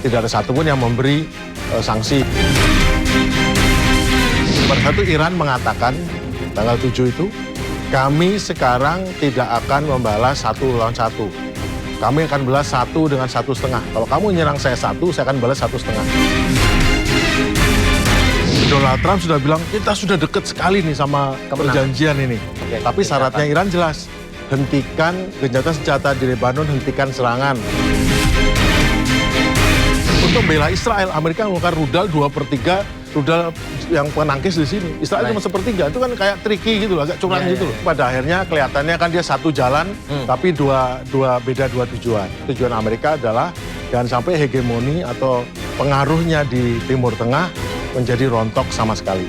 tidak ada satupun yang memberi sanksi. Pada saat itu Iran mengatakan tanggal 7 itu, kami sekarang tidak akan membalas 1 lawan 1. Kami akan balas 1 dengan 1,5. Kalau kamu nyerang saya 1, saya akan balas 1,5. Donald Trump sudah bilang, kita sudah dekat sekali nih sama perjanjian ini. Tapi syaratnya Iran jelas, hentikan gencatan senjata di Lebanon, hentikan serangan. Untuk membela Israel, Amerika mengeluarkan rudal 2/3 rudal yang penangkis di sini. Israel cuma 1/3, itu kan kayak tricky gitu loh, agak curang gitu loh. Pada akhirnya kelihatannya kan dia satu jalan, tapi beda dua tujuan. Tujuan Amerika adalah jangan sampai hegemoni atau pengaruhnya di Timur Tengah menjadi rontok sama sekali.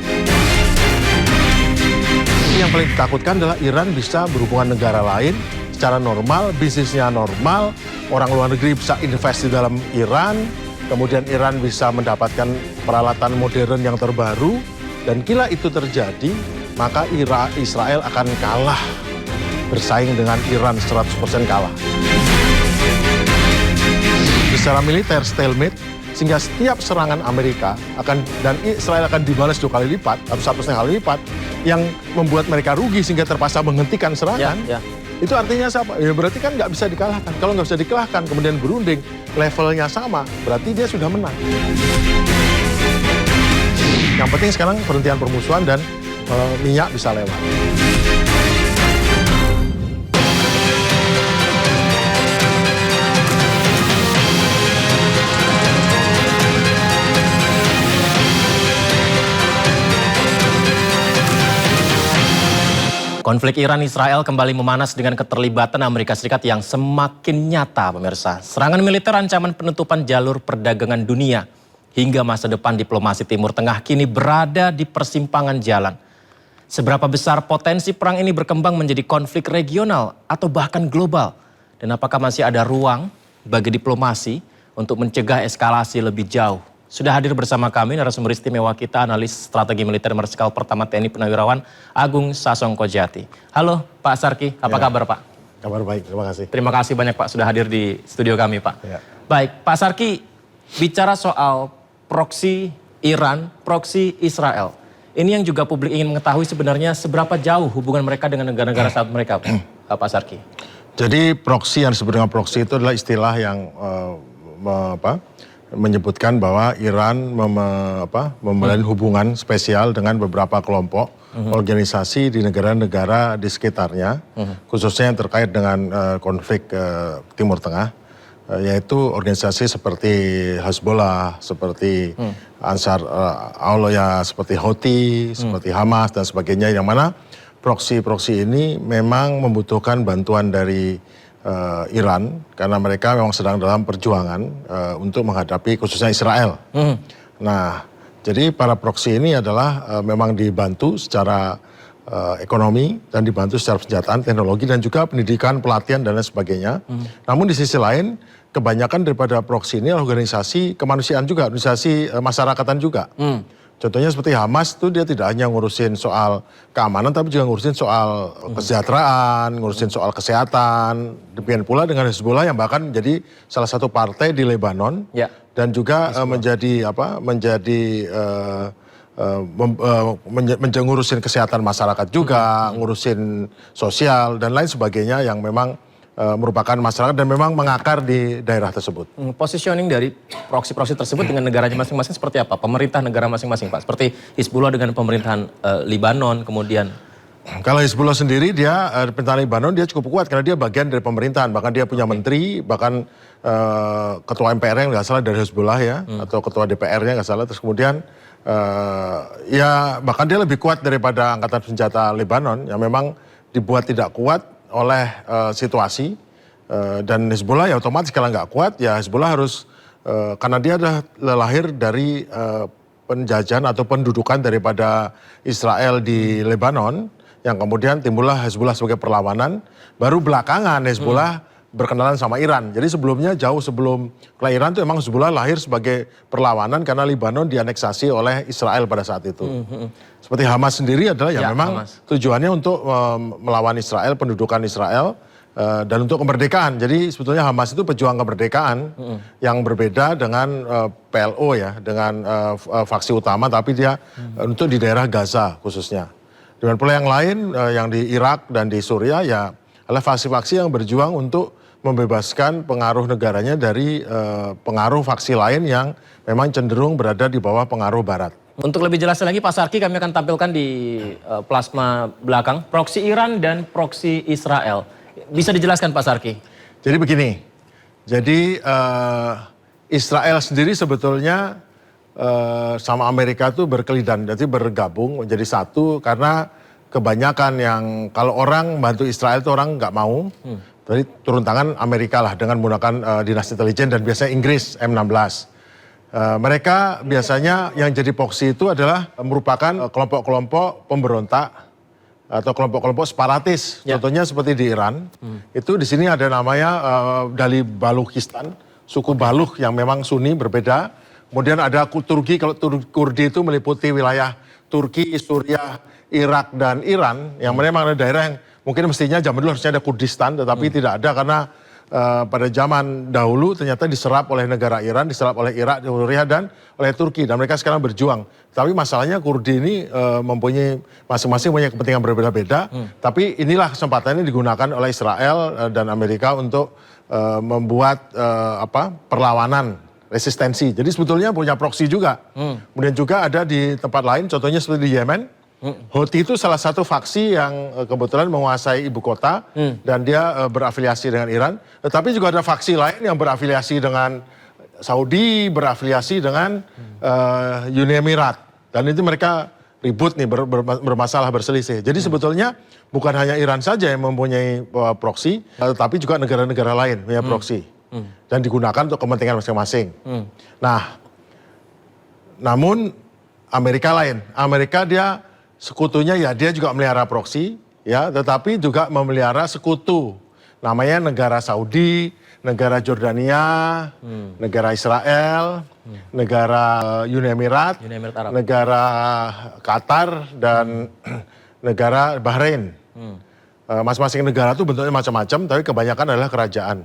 Yang paling ditakutkan adalah Iran bisa berhubungan negara lain secara normal, bisnisnya normal, orang luar negeri bisa invest di dalam Iran, kemudian Iran bisa mendapatkan peralatan modern yang terbaru, dan bila itu terjadi, maka Israel akan kalah, bersaing dengan Iran 100% kalah. Secara militer stalemate, sehingga setiap serangan Amerika dan Israel akan dibalas 2 kali lipat atau 1,5 kali lipat, yang membuat mereka rugi sehingga terpaksa menghentikan serangan. Itu artinya siapa? Ya berarti kan nggak bisa dikalahkan. Kalau nggak bisa dikalahkan, kemudian berunding, levelnya sama, berarti dia sudah menang. Yang penting sekarang perhentian permusuhan dan minyak bisa lewat. Konflik Iran-Israel kembali memanas dengan keterlibatan Amerika Serikat yang semakin nyata, pemirsa. Serangan militer ancaman penutupan jalur perdagangan dunia hingga masa depan diplomasi Timur Tengah kini berada di persimpangan jalan. Seberapa besar potensi perang ini berkembang menjadi konflik regional atau bahkan global? Dan apakah masih ada ruang bagi diplomasi untuk mencegah eskalasi lebih jauh? Sudah hadir bersama kami narasumber istimewa kita, analis strategi militer Marsikal Pertama TNI Purnawirawan Agung Sasongkojati. Halo Pak Sarki, apa kabar Pak? Kabar baik, terima kasih. Terima kasih banyak Pak sudah hadir di studio kami Pak. Ya. Baik, Pak Sarki, bicara soal proksi Iran, proksi Israel. Ini yang juga publik ingin mengetahui sebenarnya seberapa jauh hubungan mereka dengan negara-negara sahabat mereka, Pak Sarki. Jadi proksi yang disebut dengan proksi itu adalah istilah yang menyebutkan bahwa Iran membangun hubungan spesial dengan beberapa kelompok organisasi di negara-negara di sekitarnya, khususnya yang terkait dengan konflik Timur Tengah, yaitu organisasi seperti Hezbollah, seperti Ansar Allah, seperti Houthi, seperti Hamas dan sebagainya, yang mana proksi-proksi ini memang membutuhkan bantuan dari Iran karena mereka memang sedang dalam perjuangan untuk menghadapi khususnya Israel. Nah, jadi para proksi ini adalah memang dibantu secara ekonomi dan dibantu secara senjataan, teknologi dan juga pendidikan, pelatihan dan lain sebagainya. Namun di sisi lain, kebanyakan daripada proksi ini adalah organisasi kemanusiaan juga, organisasi masyarakatan juga. Contohnya seperti Hamas itu dia tidak hanya ngurusin soal keamanan tapi juga ngurusin soal kesejahteraan, ngurusin soal kesehatan. Demikian pula dengan Hezbollah yang bahkan menjadi salah satu partai di Lebanon dan juga ngurusin kesehatan masyarakat juga, ngurusin sosial dan lain sebagainya yang memang merupakan masyarakat dan memang mengakar di daerah tersebut. Positioning dari proksi-proksi tersebut dengan negaranya masing-masing seperti apa? Pemerintah negara masing-masing Pak, seperti Hizbullah dengan pemerintahan Libanon kemudian. Kalau Hizbullah sendiri dia, pemerintahan Libanon dia cukup kuat karena dia bagian dari pemerintahan, bahkan dia punya menteri, bahkan ketua MPR yang nggak salah dari Hizbullah ya, atau ketua DPR-nya nggak salah, terus kemudian ya bahkan dia lebih kuat daripada angkatan senjata Lebanon yang memang dibuat tidak kuat oleh situasi dan Hizbullah ya otomatis kalau nggak kuat ya Hizbullah harus karena dia adalah lahir dari penjajahan atau pendudukan daripada Israel di Lebanon yang kemudian timbullah Hizbullah sebagai perlawanan, baru belakangan Hizbullah berkenalan sama Iran. Jadi sebelumnya jauh sebelum kelahiran itu emang Hizbullah lahir sebagai perlawanan karena Lebanon dianeksasi oleh Israel pada saat itu. Seperti Hamas sendiri adalah ya memang tujuannya untuk melawan Israel, pendudukan Israel. dan untuk kemerdekaan. Jadi sebetulnya Hamas itu pejuang kemerdekaan yang berbeda dengan PLO ya, dengan faksi utama, tapi dia untuk di daerah Gaza khususnya. Dengan pula yang lain yang di Irak dan di Suriah ya adalah faksi-faksi yang berjuang untuk membebaskan pengaruh negaranya dari pengaruh faksi lain yang memang cenderung berada di bawah pengaruh Barat. Untuk lebih jelas lagi Pak Sarki, kami akan tampilkan di plasma belakang proksi Iran dan proksi Israel. Bisa dijelaskan Pak Sarki? Jadi begini, jadi Israel sendiri sebetulnya sama Amerika tuh berkelidan, jadi bergabung menjadi satu karena kebanyakan yang kalau orang bantu Israel itu orang nggak mau, jadi turun tangan Amerika lah dengan menggunakan dinas intelijen dan biasanya Inggris M16. Mereka biasanya yang jadi proksi itu adalah merupakan kelompok-kelompok pemberontak atau kelompok-kelompok separatis. Ya. Contohnya seperti di Iran, itu di sini ada namanya dari Baluchistan, suku Baluch yang memang Sunni berbeda. Kemudian ada Turki, kalau Kurdi itu meliputi wilayah Turki, Suriah, Irak, dan Iran, yang memang ada daerah yang mungkin mestinya zaman dulu harusnya ada Kurdistan, tetapi tidak ada karena pada zaman dahulu ternyata diserap oleh negara Iran, diserap oleh Irak, Suriah, dan oleh Turki, dan mereka sekarang berjuang. Tapi masalahnya Kurdi ini mempunyai masing-masing punya kepentingan berbeda-beda, tapi inilah kesempatannya digunakan oleh Israel dan Amerika untuk membuat perlawanan, resistensi. Jadi sebetulnya punya proksi juga. Kemudian juga ada di tempat lain, contohnya seperti di Yemen. Houthi itu salah satu faksi yang kebetulan menguasai ibu kota dan dia berafiliasi dengan Iran. Tetapi juga ada faksi lain yang berafiliasi dengan Saudi, berafiliasi dengan Uni Emirat. Dan itu mereka ribut nih, bermasalah, berselisih. Jadi sebetulnya bukan hanya Iran saja yang mempunyai proksi, tetapi juga negara-negara lain punya proksi. Dan digunakan untuk kepentingan masing-masing. Nah, namun Amerika lain. Amerika dia sekutunya ya dia juga melihara proksi, ya, tetapi juga memelihara sekutu. Namanya negara Saudi, negara Jordania, negara Israel, negara Uni Emirat, Arab. negara Qatar, dan negara Bahrain. Masing-masing negara itu bentuknya macam-macam, tapi kebanyakan adalah kerajaan.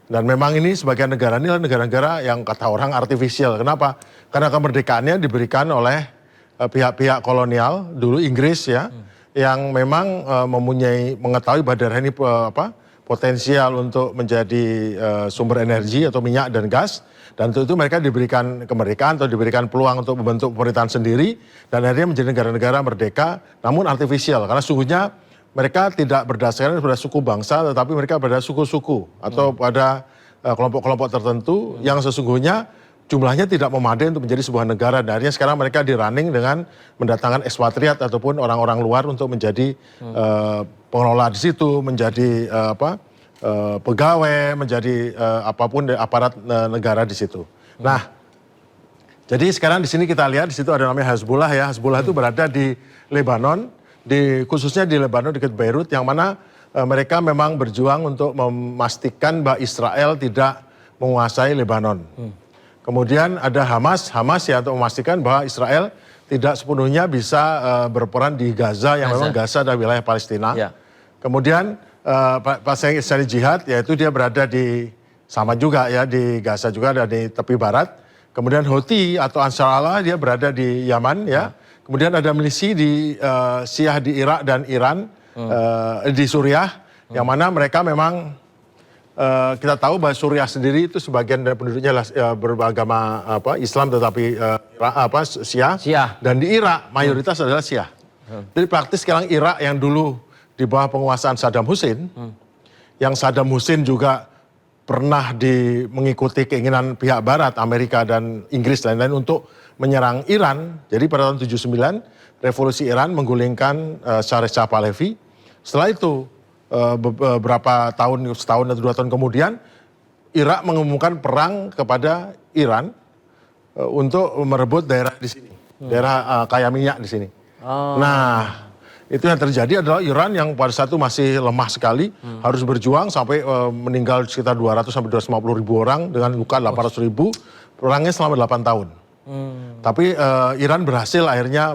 Dan memang ini sebagian negara ini adalah negara-negara yang kata orang artifisial. Kenapa? Karena kemerdekaannya diberikan oleh pihak-pihak kolonial dulu Inggris ya, yang memang mengetahui bahwa daerah ini potensial untuk menjadi sumber energi atau minyak dan gas, dan untuk itu mereka diberikan kemerdekaan atau diberikan peluang untuk membentuk pemerintahan sendiri, dan akhirnya menjadi negara-negara merdeka, namun artifisial karena sungguhnya mereka tidak berdasarkan pada suku bangsa, tetapi mereka pada suku-suku atau pada kelompok-kelompok tertentu yang sesungguhnya jumlahnya tidak memadai untuk menjadi sebuah negara. Dan akhirnya sekarang mereka di-running dengan mendatangkan ekspatriat ataupun orang-orang luar untuk menjadi pengelola di situ, menjadi pegawai, menjadi apapun aparat negara di situ. Nah, jadi sekarang di sini kita lihat di situ ada namanya Hezbollah ya. Hezbollah itu berada di Lebanon, khususnya di Lebanon dekat Beirut, yang mana mereka memang berjuang untuk memastikan bahwa Israel tidak menguasai Lebanon. Kemudian ada Hamas ya untuk memastikan bahwa Israel tidak sepenuhnya bisa berperan di Gaza, yang memang Gaza adalah wilayah Palestina. Ya. Kemudian Pasang Islami Jihad, yaitu dia berada di sama juga ya di Gaza juga, ada di tepi barat. Kemudian Houthi atau Ansar Allah dia berada di Yaman ya. Kemudian ada milisi di Syiah di Irak dan Iran, di Suriah, yang mana mereka memang kita tahu bahwa Suriah sendiri itu sebagian dari penduduknya beragama Islam, tetapi Syiah. Dan di Irak mayoritas adalah Syiah. Jadi praktis sekarang Irak yang dulu di bawah penguasaan Saddam Hussein, yang Saddam Hussein juga pernah mengikuti keinginan pihak Barat, Amerika dan Inggris dan lain-lain untuk menyerang Iran. Jadi pada tahun 79 revolusi Iran menggulingkan Shah Reza Pahlavi. Setelah itu beberapa tahun, setahun atau 2 tahun kemudian, Irak mengumumkan perang kepada Iran untuk merebut daerah di sini, daerah kaya minyak di sini. Nah, itu yang terjadi adalah Iran yang pada saat itu masih lemah sekali, harus berjuang sampai meninggal sekitar 200 sampai 250 ribu orang dengan luka 800 ribu, perangnya selama 8 tahun. Tapi Iran berhasil akhirnya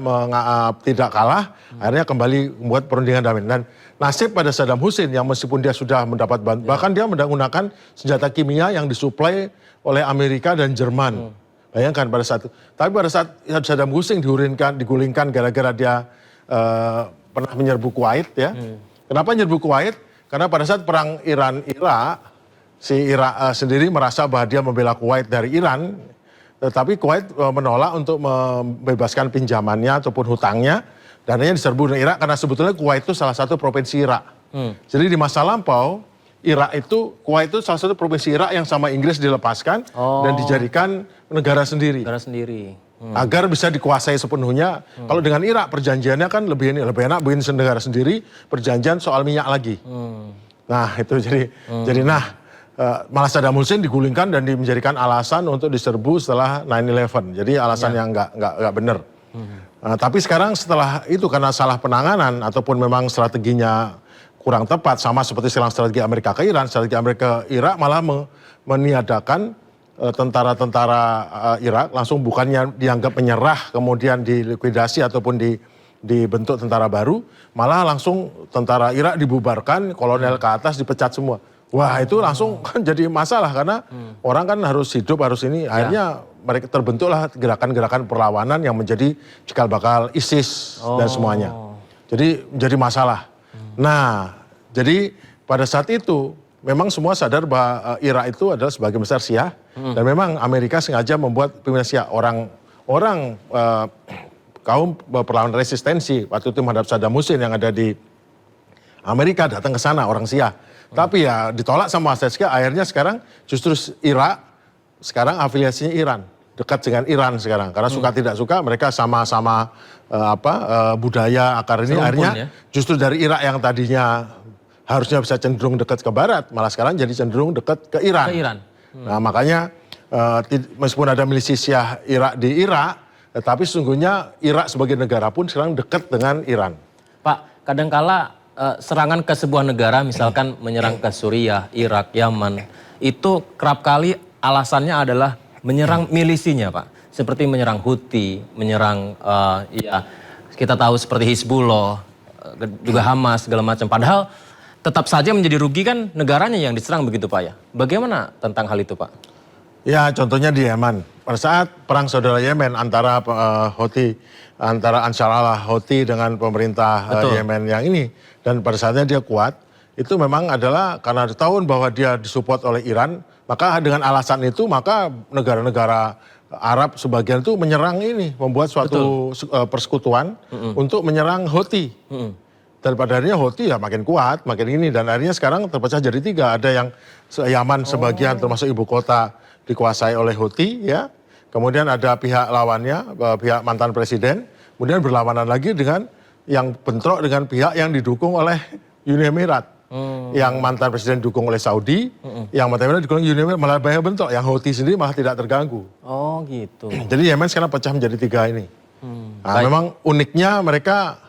tidak kalah, akhirnya kembali membuat perundingan damai. Dan nasib pada Saddam Hussein yang meskipun dia sudah mendapat bahkan dia menggunakan senjata kimia yang disuplai oleh Amerika dan Jerman. Bayangkan pada saat itu. Tapi pada saat Saddam Hussein digulingkan gara-gara dia pernah menyerbu Kuwait ya. Kenapa menyerbu Kuwait? Karena pada saat perang Iran-Irak, si Irak sendiri merasa bahwa dia membela Kuwait dari Iran, tetapi Kuwait menolak untuk membebaskan pinjamannya ataupun hutangnya, dan akhirnya diserbu dengan Irak karena sebetulnya Kuwait itu salah satu provinsi Irak. Jadi di masa lampau, Kuwait itu salah satu provinsi Irak yang sama Inggris dilepaskan dan dijadikan negara sendiri. Negara sendiri. Agar bisa dikuasai sepenuhnya. Kalau dengan Irak perjanjiannya kan lebih enak bikin negara sendiri, perjanjian soal minyak lagi. Nah itu jadi malah Saddam Hussein digulingkan dan menjadikan alasan untuk diserbu setelah 9/11. Jadi alasan yang nggak benar. Tapi sekarang setelah itu karena salah penanganan ataupun memang strateginya kurang tepat, sama seperti sekarang strategi Amerika ke Iran, strategi Amerika ke Irak malah meniadakan tentara-tentara Irak, langsung bukannya dianggap menyerah kemudian dilikuidasi ataupun dibentuk tentara baru, malah langsung tentara Irak dibubarkan, kolonel ke atas dipecat semua. Wah itu langsung kan jadi masalah karena orang kan harus hidup, harus ini. Akhirnya mereka terbentuklah gerakan-gerakan perlawanan yang menjadi cikal bakal ISIS dan semuanya. Jadi menjadi masalah. Nah jadi pada saat itu memang semua sadar bahwa Irak itu adalah sebagian besar Syiah dan memang Amerika sengaja membuat pimpinan Syiah orang kaum perlawanan resistensi waktu itu menghadap Saddam Hussein yang ada di Amerika datang ke sana orang Syiah. Tapi ya ditolak sama Syiah, akhirnya sekarang justru Irak sekarang afiliasinya Iran, dekat dengan Iran sekarang karena suka tidak suka mereka sama-sama budaya akar ini. Akhirnya justru dari Irak yang tadinya harusnya bisa cenderung dekat ke barat, malah sekarang jadi cenderung dekat ke Iran. Nah makanya meskipun ada milisi Syiah Irak di Irak, tetapi sesungguhnya Irak sebagai negara pun sekarang dekat dengan Iran. Pak, kadangkala serangan ke sebuah negara, misalkan menyerang ke Suriah, Irak, Yaman, itu kerap kali alasannya adalah menyerang milisinya Pak. Seperti menyerang Houthi, menyerang kita tahu seperti Hizbullah, juga Hamas, segala macam. Padahal tetap saja menjadi rugi kan negaranya yang diserang begitu Pak ya. Bagaimana tentang hal itu Pak? Ya contohnya di Yaman. Pada saat perang saudara Yemen antara Houthi, antara Ansar Allah Houthi dengan pemerintah Yemen yang ini. Dan pada saatnya dia kuat, itu memang adalah karena tahun bahwa dia disupport oleh Iran, maka dengan alasan itu maka negara-negara Arab sebagian itu menyerang ini, membuat suatu persekutuan untuk menyerang Houthi. Dan pada akhirnya Houthi ya makin kuat, makin ini. Dan akhirnya sekarang terpecah jadi tiga. Ada yang Yaman sebagian termasuk ibu kota dikuasai oleh Houthi ya. Kemudian ada pihak lawannya, pihak mantan presiden. Kemudian berlawanan lagi dengan yang bentrok dengan pihak yang didukung oleh Uni Emirat. Yang mantan presiden didukung oleh Saudi, yang mantan presiden didukung oleh Uni Emirat malah banyak bentrok. Yang Houthi sendiri malah tidak terganggu. Oh gitu. Jadi Yemen sekarang pecah menjadi tiga ini. Nah, memang uniknya mereka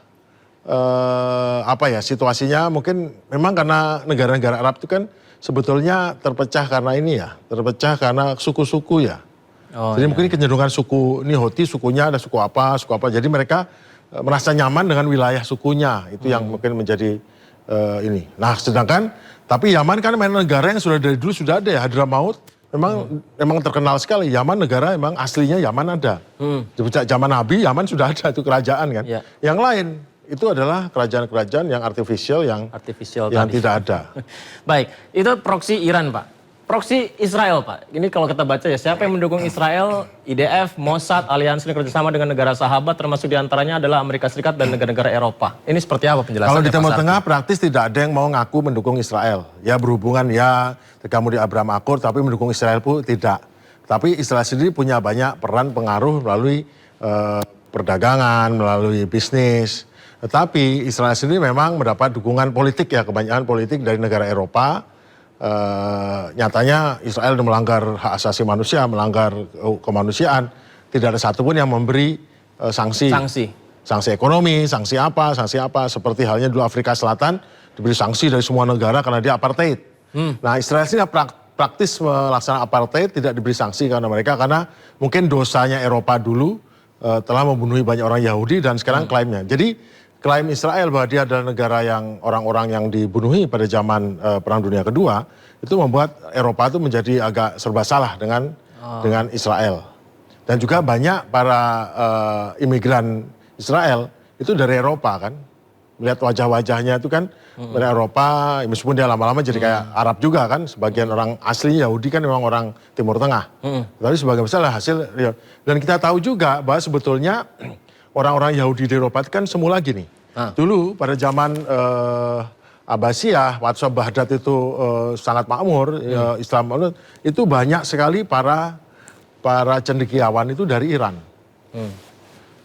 situasinya mungkin memang karena negara-negara Arab itu kan sebetulnya terpecah karena ini ya, terpecah karena suku-suku ya. Jadi mungkin kecenderungan suku ini Houthi sukunya ada suku apa. Jadi mereka merasa nyaman dengan wilayah sukunya itu yang mungkin menjadi ini. Nah sedangkan tapi Yaman kan memang negara yang sudah dari dulu sudah ada ya, Hadramaut. Memang terkenal sekali. Yaman negara memang aslinya Yaman ada. Sejak zaman Nabi Yaman sudah ada itu kerajaan kan. Yang lain itu adalah kerajaan-kerajaan yang artificial yang tidak ada. Baik, itu proksi Iran Pak. Proksi Israel Pak. Ini kalau kita baca ya, siapa yang mendukung Israel? IDF, Mossad, aliansi kerjasama dengan negara sahabat, termasuk diantaranya adalah Amerika Serikat dan negara-negara Eropa. Ini seperti apa penjelasannya? Kalau di Timur Tengah praktis tidak ada yang mau ngaku mendukung Israel. Ya berhubungan ya, kamu di Abraham Accord, tapi mendukung Israel pun tidak. Tapi Israel sendiri punya banyak peran pengaruh melalui perdagangan, melalui bisnis. Tetapi Israel sendiri memang mendapat dukungan politik ya, kebanyakan politik dari negara Eropa. Nyatanya Israel melanggar hak asasi manusia, melanggar kemanusiaan. Tidak ada satupun yang memberi sanksi ekonomi, sanksi apa. Seperti halnya dulu Afrika Selatan diberi sanksi dari semua negara karena dia apartheid. Nah Israel sini praktis melaksanakan apartheid tidak diberi sanksi karena mereka, karena mungkin dosanya Eropa dulu telah membunuhi banyak orang Yahudi dan sekarang klaimnya. Jadi klaim Israel bahwa dia adalah negara yang orang-orang yang dibunuhi pada zaman Perang Dunia Kedua itu membuat Eropa itu menjadi agak serba salah dengan Israel. Dan juga banyak para imigran Israel itu dari Eropa kan. Melihat wajah-wajahnya itu kan dari Eropa, meskipun dia lama-lama jadi kayak Arab juga kan. Sebagian orang asli Yahudi kan memang orang Timur Tengah. Tapi sebagian besar hasil. Dan kita tahu juga bahwa sebetulnya orang-orang Yahudi di Eropa itu kan semula gini. Dulu pada zaman Abbasiyah, waktu Baghdad itu sangat makmur, Islam itu banyak sekali para cendekiawan itu dari Iran.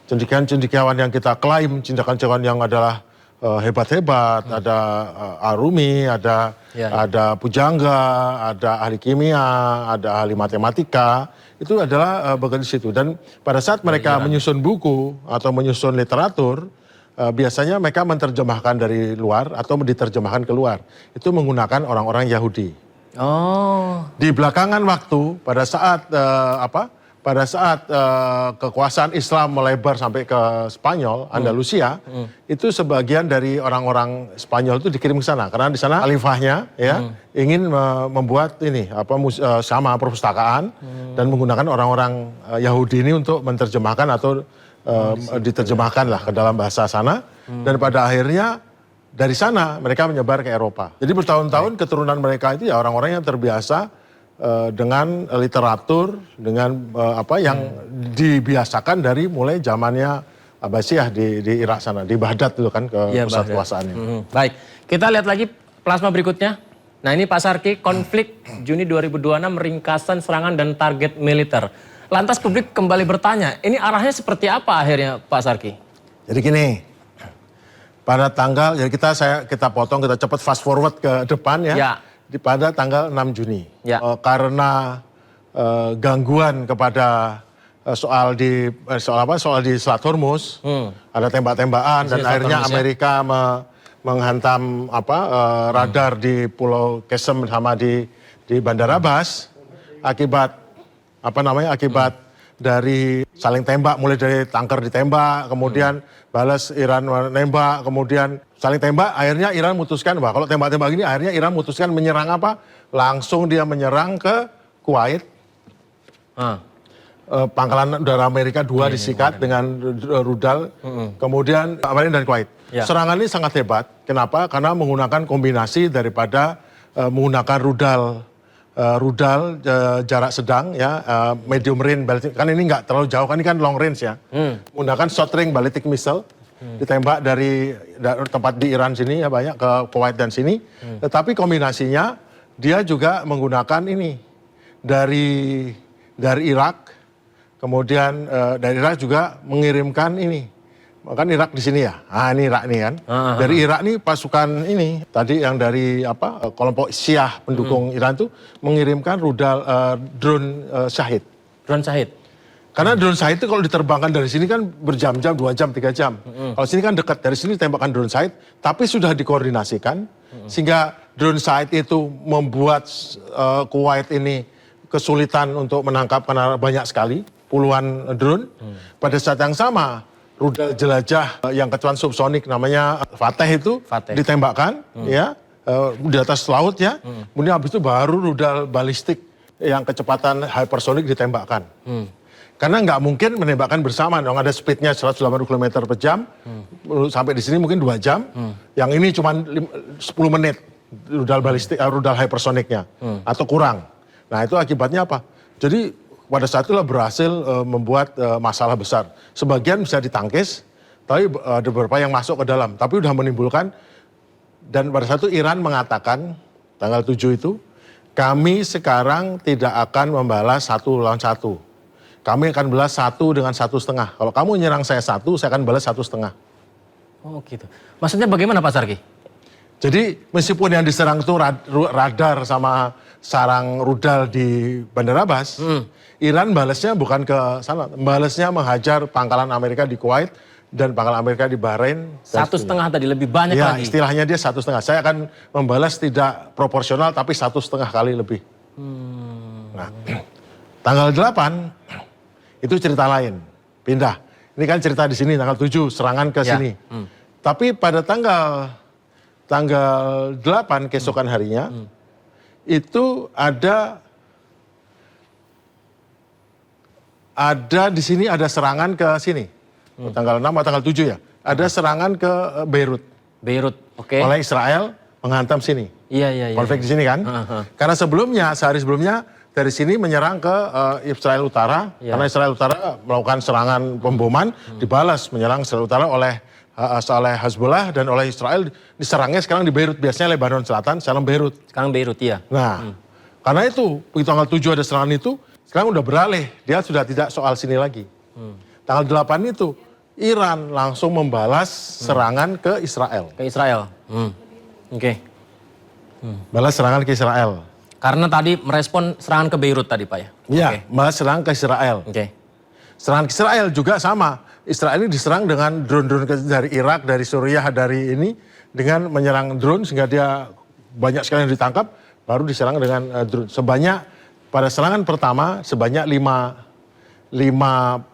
Cendekiawan yang kita klaim, cendekiawan yang adalah hebat-hebat, ada Arumi, ada pujangga, ada ahli kimia, ada ahli matematika, itu adalah bagian di situ. Dan pada saat mereka menyusun buku atau menyusun literatur, biasanya mereka menerjemahkan dari luar atau diterjemahkan keluar. Itu menggunakan orang-orang Yahudi. Di belakangan waktu, pada saat kekuasaan Islam melebar sampai ke Spanyol, Andalusia, itu sebagian dari orang-orang Spanyol itu dikirim ke sana karena di sana khalifahnya ingin membuat sama perpustakaan dan menggunakan orang-orang Yahudi ini untuk menerjemahkan atau diterjemahkan lah ke dalam bahasa sana, dan pada akhirnya dari sana mereka menyebar ke Eropa. Jadi bertahun-tahun keturunan mereka itu ya orang-orang yang terbiasa dengan literatur, dengan yang dibiasakan dari mulai zamannya Abbasiyah di Irak sana, di Baghdad dulu kan pusat kekuasaannya. Baik, kita lihat lagi plasma berikutnya. Nah ini Pak Sarki, konflik Juni 2026 ringkasan serangan dan target militer. Lantas publik kembali bertanya, ini arahnya seperti apa akhirnya Pak Sarki? Jadi gini, pada tanggal, jadi kita potong, kita cepat fast forward ke depan ya. Pada tanggal 6 Juni. Karena gangguan kepada soal di Selat Hormuz, ada tembak-tembakan dan akhirnya Amerika menghantam radar di Pulau Qesem sama di Bandar Abbas akibat dari saling tembak, mulai dari tanker ditembak, kemudian balas Iran menembak, kemudian saling tembak, akhirnya Iran memutuskan, wah kalau tembak-tembak gini, akhirnya Iran memutuskan menyerang langsung dia menyerang ke Kuwait. Pangkalan udara Amerika 2 disikat dengan rudal, kemudian Amerika dan Kuwait. Serangan ini sangat hebat, kenapa? Karena menggunakan kombinasi daripada menggunakan rudal jarak sedang medium range ballistic, kan ini nggak terlalu jauh kan, ini kan long range ya, menggunakan short range ballistic missile, ditembak dari tempat di Iran sini ya banyak ke Kuwait dan sini, tetapi kombinasinya dia juga menggunakan ini dari Irak, kemudian dari Irak juga mengirimkan ini. Kan Irak di sini ya, ini Irak nih kan. Dari Irak nih pasukan ini tadi yang dari kelompok Syiah pendukung Iran tuh mengirimkan rudal drone Shahid. Drone Shahid. Karena drone Shahid itu kalau diterbangkan dari sini kan berjam-jam, 2 jam, 3 jam. Kalau sini kan dekat, dari sini tembakan drone Shahid, tapi sudah dikoordinasikan sehingga drone Shahid itu membuat Kuwait ini kesulitan untuk menangkap karena banyak sekali puluhan drone. Pada saat yang sama rudal jelajah yang kecuali subsonik namanya Fateh itu ditembakkan di atas laut ya. Kemudian habis itu baru rudal balistik yang kecepatan hypersonik ditembakkan. Karena nggak mungkin menembakkan bersama dong, ada speednya 180 km per jam, sampai di sini mungkin 2 jam, yang ini cuma 10 menit rudal balistik, rudal hypersoniknya, atau kurang. Nah itu akibatnya apa? Jadi pada saat itulah berhasil membuat masalah besar. Sebagian bisa ditangkis, tapi ada beberapa yang masuk ke dalam. Tapi sudah menimbulkan, dan pada saat itu Iran mengatakan, tanggal 7 itu, kami sekarang tidak akan membalas 1 lawan 1. Kami akan balas 1 dengan 1,5. Kalau kamu nyerang saya 1, saya akan balas 1,5. Oh gitu. Maksudnya bagaimana Pak Sarki? Jadi meskipun yang diserang itu radar sama sarang rudal di Bandar Abbas, Iran balasnya bukan ke sana, balasnya menghajar pangkalan Amerika di Kuwait dan pangkalan Amerika di Bahrain. 1,5 tadi, lebih banyak lagi. Ya istilahnya dia 1,5. Saya akan membalas tidak proporsional tapi 1,5 kali lebih. Nah, tanggal 8 itu cerita lain, pindah. Ini kan cerita di sini tanggal 7 serangan ke sini. Tapi pada tanggal 8 keesokan harinya itu ada di sini ada serangan ke sini. Tanggal 6 atau tanggal 7 ya. Ada serangan ke Beirut. Beirut, oke. Oleh Israel menghantam sini. Iya. Konflik di sini kan. Karena sebelumnya, sehari sebelumnya dari sini menyerang ke Israel Utara. Karena Israel Utara melakukan serangan pemboman, dibalas menyerang Israel Utara oleh Hezbollah dan oleh Israel. Diserangnya sekarang di Beirut. Biasanya Lebanon Selatan, sekarang Beirut. Sekarang Beirut, iya. Nah, karena itu, begitu tanggal 7 ada serangan itu, sekarang udah beralih. Dia sudah tidak soal sini lagi. Tanggal 8 itu, Iran langsung membalas serangan ke Israel. Ke Israel. Oke. Balas serangan ke Israel. Karena tadi merespon serangan ke Beirut tadi Pak ya? Iya, balas serangan ke Israel. Oke. Serangan ke Israel juga sama. Israel ini diserang dengan drone-drone dari Irak, dari Suriah, dari ini. Dengan menyerang drone sehingga dia banyak sekali yang ditangkap. Baru diserang dengan drone. Pada serangan pertama sebanyak 5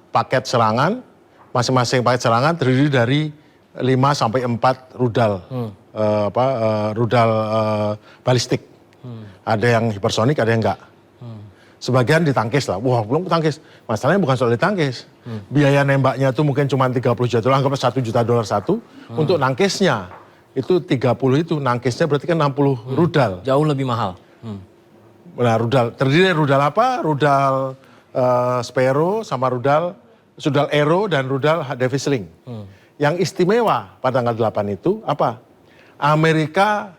paket serangan. Masing-masing paket serangan terdiri dari 5 sampai 4 rudal. Rudal balistik. Ada yang hipersonik, ada yang enggak. Sebagian ditangkis lah. Wah, belum tangkis. Masalahnya bukan soal ditangkis. Biaya nembaknya itu mungkin cuma 30 juta dolar, anggaplah $1 juta satu. Untuk nangkisnya itu 30 itu, nangkisnya berarti kan 60 rudal. Jauh lebih mahal. Nah, rudal terdiri dari rudal apa? Rudal Sparrow sama rudal Arrow dan rudal Davis Sling. Yang istimewa pada tanggal 8 itu apa? Amerika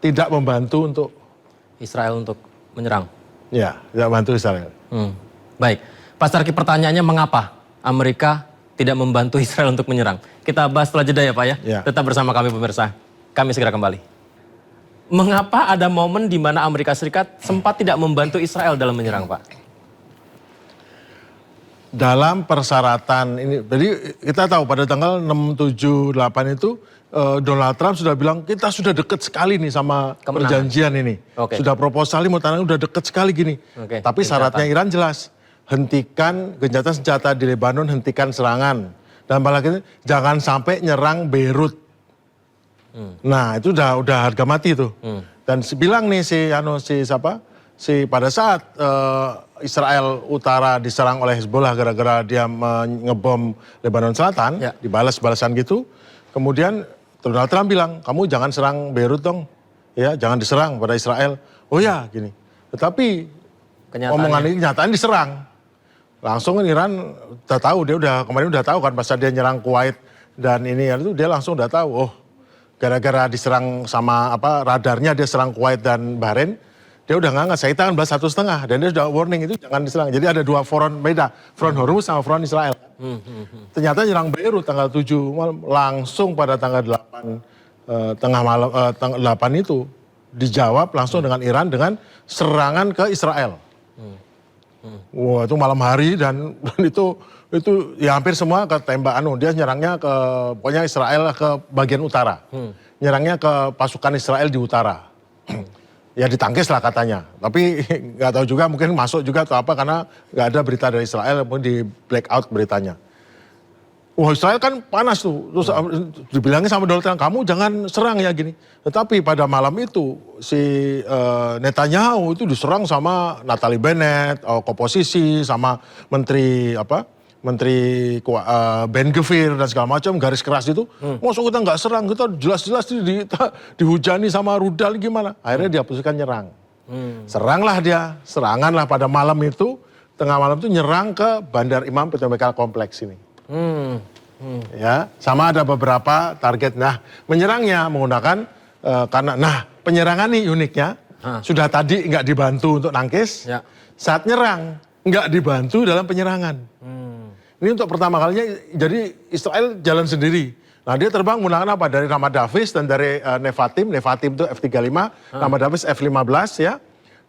tidak membantu untuk Israel untuk menyerang. Ya, tidak membantu Israel. Baik, Pak Starkey, pertanyaannya mengapa Amerika tidak membantu Israel untuk menyerang? Kita bahas setelah jeda ya Pak ya. Ya. Tetap bersama kami pemirsa. Kami segera kembali. Mengapa ada momen di mana Amerika Serikat sempat tidak membantu Israel dalam menyerang Pak? Dalam persyaratan ini, jadi kita tahu pada tanggal 6, 7, 8 itu Donald Trump sudah bilang kita sudah dekat sekali nih sama perjanjian ini. Sudah proposal ini mau tanah udah dekat sekali gini. Tapi syaratnya Iran jelas, hentikan gencatan senjata di Lebanon, hentikan serangan. Dan malah gitu, jangan sampai nyerang Beirut. Nah itu udah harga mati tuh. Dan bilang nih pada saat Israel Utara diserang oleh Hezbollah gara-gara dia ngebom Lebanon Selatan, dibalas balasan gitu. Kemudian Donald Trump bilang, kamu jangan serang Beirut dong, ya jangan diserang pada Israel. Oh ya gini. Tetapi omongan ini kenyataan diserang. Langsung Iran udah tahu, kemarin udah tahu kan pas dia nyerang Kuwait dan ini itu dia langsung udah tahu. Oh gara-gara diserang sama radarnya dia serang Kuwait dan Bahrain. Dia udah ngangkat, saya kan belas 1,5 dan dia sudah warning itu jangan diserang. Jadi ada 2 front beda, front Hormuz sama front Israel. Ternyata nyerang Beirut tanggal 7 langsung pada tanggal 8 tengah malam 8 itu dijawab langsung dengan Iran dengan serangan ke Israel. Wah itu malam hari dan itu ya hampir semua ketembakan. Dia nyerangnya ke pokoknya Israel ke bagian utara. Nyerangnya ke pasukan Israel di utara. Ya ditangkis lah katanya, tapi nggak tahu juga mungkin masuk juga atau apa karena nggak ada berita dari Israel, mungkin di blackout beritanya. Wah Israel kan panas tuh, terus dibilangin sama Donald Trump, kamu jangan serang ya gini. Tetapi pada malam itu si Netanyahu itu diserang sama Naftali Bennett, oposisi, sama Menteri Ben Gvir dan segala macam garis keras itu. Maksud kita nggak serang, kita jelas-jelas dihujani sama rudal gimana. Akhirnya dia putuskan nyerang. Seranglah dia, seranganlah pada malam itu, tengah malam itu nyerang ke Bandar Imam Petrochemical Complex ini. Ya, sama ada beberapa target. Nah, menyerangnya menggunakan penyerangan nih uniknya sudah tadi nggak dibantu untuk nangkis. Saat nyerang nggak dibantu dalam penyerangan. Ini untuk pertama kalinya, jadi Israel jalan sendiri. Nah dia terbang menggunakan apa? Dari Ramat Davis dan dari Nevatim itu F-35, Ramat Davis F-15 ya.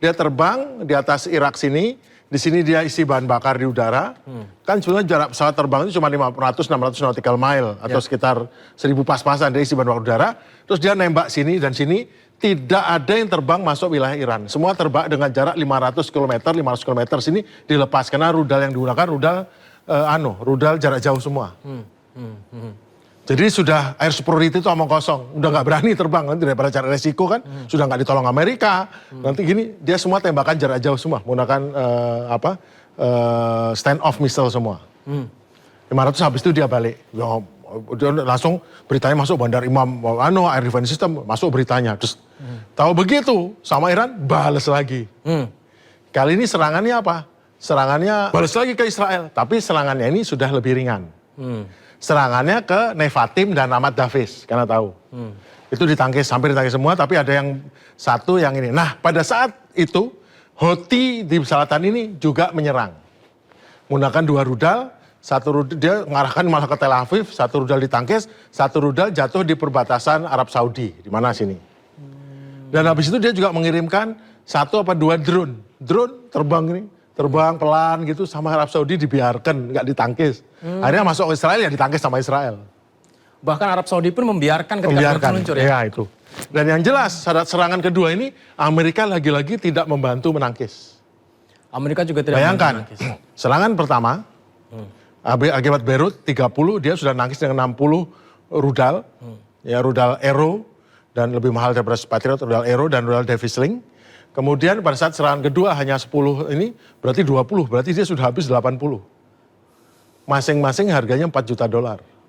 Dia terbang di atas Irak sini, di sini dia isi bahan bakar di udara. Kan sebenarnya jarak pesawat terbang itu cuma 500-600 nautical mile atau sekitar 1000 pas-pasan, dia isi bahan bakar udara. Terus dia nembak sini dan sini, tidak ada yang terbang masuk wilayah Iran. Semua terbang dengan jarak 500 km sini dilepas. Karena rudal yang digunakan rudal jarak jauh semua. Jadi sudah air superiority itu omong kosong. Udah nggak berani terbang, nanti daripada cari resiko kan. Sudah nggak ditolong Amerika. Nanti gini, dia semua tembakan jarak jauh semua. Menggunakan stand off missile semua. 500 habis itu dia balik. Dia langsung beritanya masuk Bandar Imam, Air Defense System, masuk beritanya. Terus tahu begitu, sama Iran balas lagi. Kali ini serangannya apa? Serangannya balas lagi ke Israel. Tapi serangannya ini sudah lebih ringan. Serangannya ke Nevatim dan Ramat Davis, karena tahu. Itu ditangkis, hampir ditangkis semua, tapi ada yang satu yang ini. Nah, pada saat itu, Houthi di selatan ini juga menyerang. Menggunakan 2 rudal, satu rudal dia mengarahkan malah ke Tel Aviv, satu rudal ditangkis, satu rudal jatuh di perbatasan Arab Saudi, di mana sini. Dan habis itu dia juga mengirimkan 1 apa 2 drone. Drone terbang ini, terbang pelan gitu sama Arab Saudi dibiarkan, nggak ditangkis. Akhirnya masuk ke Israel ya ditangkis sama Israel. Bahkan Arab Saudi pun membiarkan ketika meluncur ya? Ya itu. Dan yang jelas saat serangan kedua ini Amerika lagi-lagi tidak membantu menangkis. Amerika juga tidak Bayangkan, membantu menangkis. serangan pertama, akibat Beirut 30, dia sudah nangkis dengan 60 rudal. Ya rudal Arrow, dan lebih mahal daripada Patriot, rudal Arrow dan rudal Davis Link. Kemudian pada saat serangan kedua hanya 10 ini, berarti 20, berarti dia sudah habis 80. Masing-masing harganya $4 juta.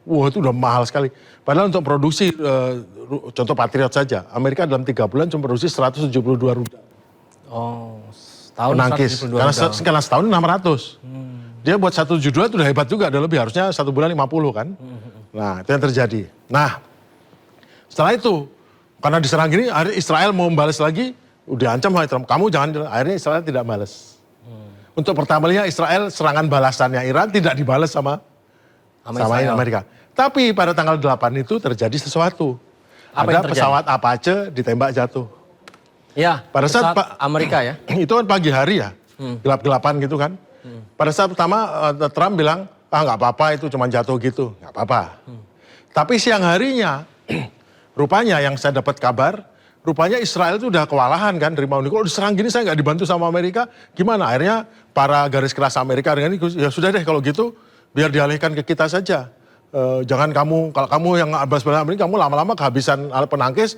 Wah itu udah mahal sekali. Padahal untuk produksi, contoh Patriot saja, Amerika dalam 3 bulan cuma produksi 172 rudal. Oh, setahun Menangkis, 172 rudal. karena setahun 600. Dia buat 172 itu udah hebat juga, udah lebih, harusnya 1 bulan 50 kan. Nah itu yang terjadi. Nah setelah itu, karena diserang gini, akhirnya Israel mau membalas lagi, udah ancam sama Trump, kamu jangan, akhirnya Israel tidak balas. Untuk pertama kalinya Israel serangan balasannya Iran tidak dibalas sama Amerika. Tapi pada tanggal 8 itu terjadi sesuatu. Ada pesawat Apache ditembak jatuh. Ya, pada saat Amerika ya. Itu kan pagi hari ya, gelap-gelapan gitu kan. Pada saat pertama Trump bilang, nggak apa-apa itu cuma jatuh gitu, nggak apa-apa. Tapi siang harinya, rupanya yang saya dapat kabar, rupanya Israel itu udah kewalahan kan, terima ini. Kalau diserang gini saya nggak dibantu sama Amerika, gimana? Akhirnya para garis keras Amerika dengan ini, ya sudah deh kalau gitu, biar dialihkan ke kita saja. Jangan kamu, kalau kamu yang balas-balas Amerika, kamu lama-lama kehabisan alat penangkis,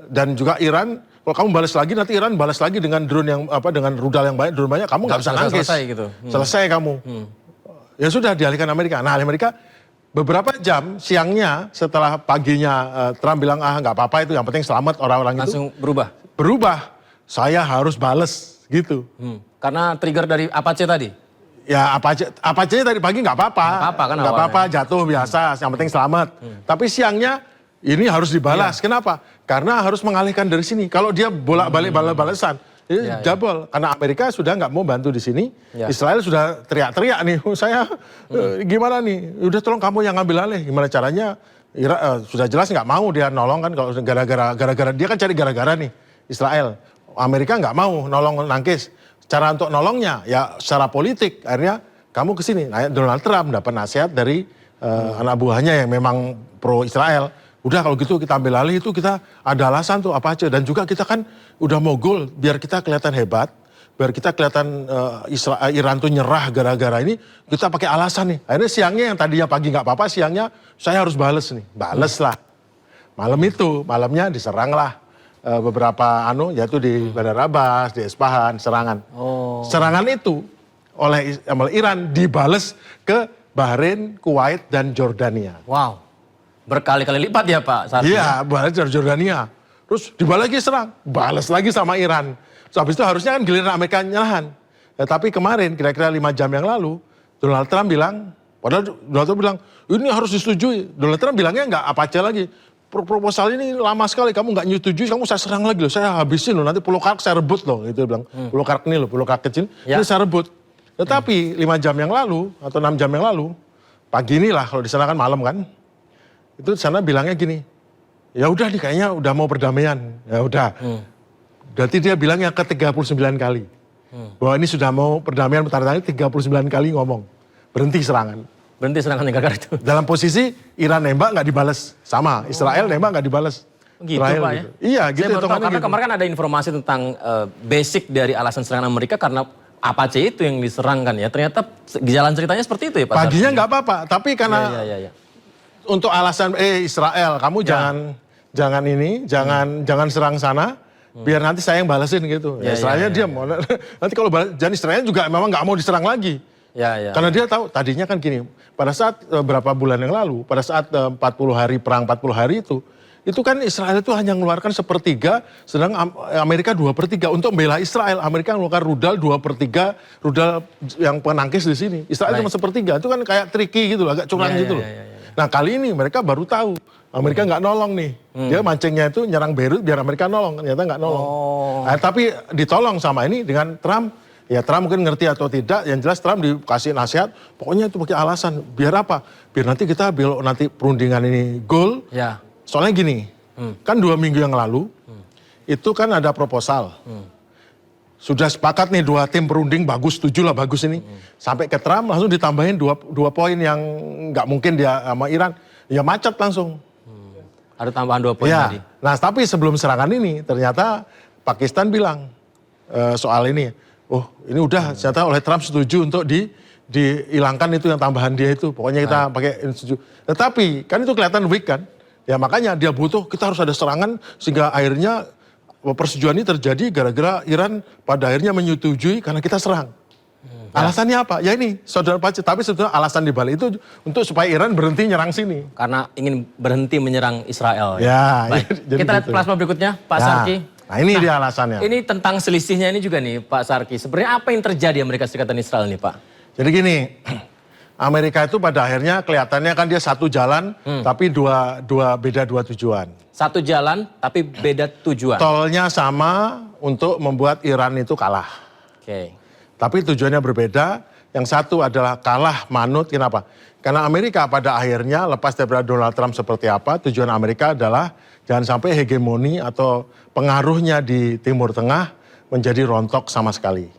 dan juga Iran, kalau kamu balas lagi, nanti Iran balas lagi dengan drone yang dengan rudal yang banyak, drone banyak, kamu nggak bisa nangkis. Selesai gitu. Selesai kamu. Ya sudah dialihkan Amerika. Nah Amerika beberapa jam siangnya setelah paginya Trump bilang nggak apa-apa itu, yang penting selamat orang-orang itu. Langsung berubah. Berubah. Saya harus bales gitu. Karena trigger dari Apache tadi. Ya Apache tadi pagi nggak apa-apa. Nggak apa-apa, jatuh biasa. Yang penting selamat. Tapi siangnya ini harus dibalas. Kenapa? Karena harus mengalihkan dari sini. Kalau dia bolak-balik balasan, jabol. Karena Amerika sudah nggak mau bantu di sini. Israel sudah teriak-teriak nih, saya gimana nih? Udah tolong kamu yang ngambil alih. Gimana caranya? Sudah jelas nggak mau dia nolong kan, kalau gara-gara dia kan cari gara-gara nih Israel. Amerika nggak mau nolong nangkis. Cara untuk nolongnya ya secara politik. Akhirnya kamu kesini. Nah, Donald Trump dapat nasihat dari anak buahnya yang memang pro Israel. Udah kalau gitu kita ambil alih, itu kita ada alasan tuh apa aja. Dan juga kita kan udah mau goal, biar kita kelihatan hebat, biar kita kelihatan Iran tuh nyerah gara-gara ini, kita pakai alasan nih. Akhirnya siangnya yang tadinya pagi nggak apa-apa, siangnya saya harus bales nih. Bales lah. Malamnya diseranglah beberapa yaitu di Bandar Abbas, di Isfahan, serangan. Serangan itu oleh Iran dibales ke Bahrain, Kuwait, dan Jordania. Wow. Berkali-kali lipat ya Pak? Iya, balas dari Jordania. Terus dibalas lagi serang, balas lagi sama Iran. So, habis itu harusnya kan giliran Amerika nyalahan. Ya, tapi kemarin kira-kira 5 jam yang lalu, Donald Trump bilang, padahal Donald Trump bilang, ini harus disetujui. Donald Trump bilangnya nggak apa aja lagi. Proposal ini lama sekali, kamu nggak nyetujui, kamu saya serang lagi loh, saya habisin loh, nanti Pulau Kark saya rebut loh. Gitu dia bilang, Pulau Kark ini loh, Pulau Kark kecil, ini saya rebut. Tetapi 5 jam yang lalu, atau 6 jam yang lalu, pagi inilah, kalau di sana kan malam kan, itu sana bilangnya gini, ya udah nih kayaknya udah mau perdamaian, ya udah. Berarti dia bilangnya ke 39 kali. Bahwa ini sudah mau perdamaian, tanda-tanda 39 kali ngomong. Berhenti serangan. Berhenti serangan gara-gara itu. Dalam posisi Iran nembak nggak dibales, sama Israel nembak nggak dibales. Gitu Israel Pak ya? gitu. Iya gitu Saya baru tahu, hitungannya karena gitu. kemarin kan ada informasi tentang basic dari alasan serangan Amerika karena Apache itu yang diserang kan ya. Ternyata jalan ceritanya seperti itu ya Pak Paginya Sarsi? nggak apa-apa, tapi karena Iya. untuk alasan Israel kamu jangan serang sana biar nanti saya yang balesin gitu. Israelnya diam. Nanti kalau dan Israelnya juga memang nggak mau diserang lagi. Ya. Karena dia tahu tadinya kan gini, pada saat beberapa bulan yang lalu, pada saat 40 hari perang 40 hari itu kan Israel itu hanya mengeluarkan 1/3, sedang Amerika 2/3 untuk membela Israel. Amerika mengeluarkan rudal 2/3 rudal yang penangkis di sini. Israel cuma 1/3, itu kan kayak tricky gitu, agak curang gitu loh. Nah kali ini mereka baru tahu, Amerika nggak nolong nih. Dia mancingnya itu nyerang Beirut biar Amerika nolong, ternyata nggak nolong. Nah, tapi ditolong sama ini dengan Trump. Ya Trump mungkin ngerti atau tidak, yang jelas Trump dikasih nasihat, pokoknya itu pakai alasan. Biar apa? Biar nanti kita belok nanti perundingan ini goal. Ya. Soalnya gini, kan 2 minggu yang lalu, itu kan ada proposal. Sudah sepakat nih 2 tim perunding, bagus, setuju lah bagus ini. Sampai ke Trump langsung ditambahin dua poin yang nggak mungkin dia sama Iran. Ya macet langsung. Ada tambahan 2 poin tadi. Nah tapi sebelum serangan ini, ternyata Pakistan bilang soal ini. Oh ini udah, ternyata oleh Trump setuju untuk dihilangkan itu yang tambahan dia itu. Pokoknya kita pakai setuju. Tetapi kan itu kelihatan weak kan. Ya makanya dia butuh, kita harus ada serangan sehingga akhirnya persetujuan ini terjadi gara-gara Iran pada akhirnya menyetujui karena kita serang. Alasannya apa? Ya ini saudara Pace, tapi sebetulnya alasan dibalik itu untuk supaya Iran berhenti nyerang sini. Karena ingin berhenti menyerang Israel. Ya, Baik. jadi Kita lihat gitu. plasma berikutnya, Pak Sarki. Nah ini dia alasannya. Ini tentang selisihnya ini juga nih Pak Sarki. Sebenarnya apa yang terjadi Amerika Serikat dan Israel nih Pak? Jadi gini, Amerika itu pada akhirnya kelihatannya kan dia satu jalan, tapi beda dua tujuan. Satu jalan tapi beda tujuan. Tolnya sama untuk membuat Iran itu kalah. Oke. Tapi tujuannya berbeda. Yang satu adalah kalah manut. Kenapa? Karena Amerika pada akhirnya lepas daripada Donald Trump seperti apa, tujuan Amerika adalah jangan sampai hegemoni atau pengaruhnya di Timur Tengah menjadi rontok sama sekali.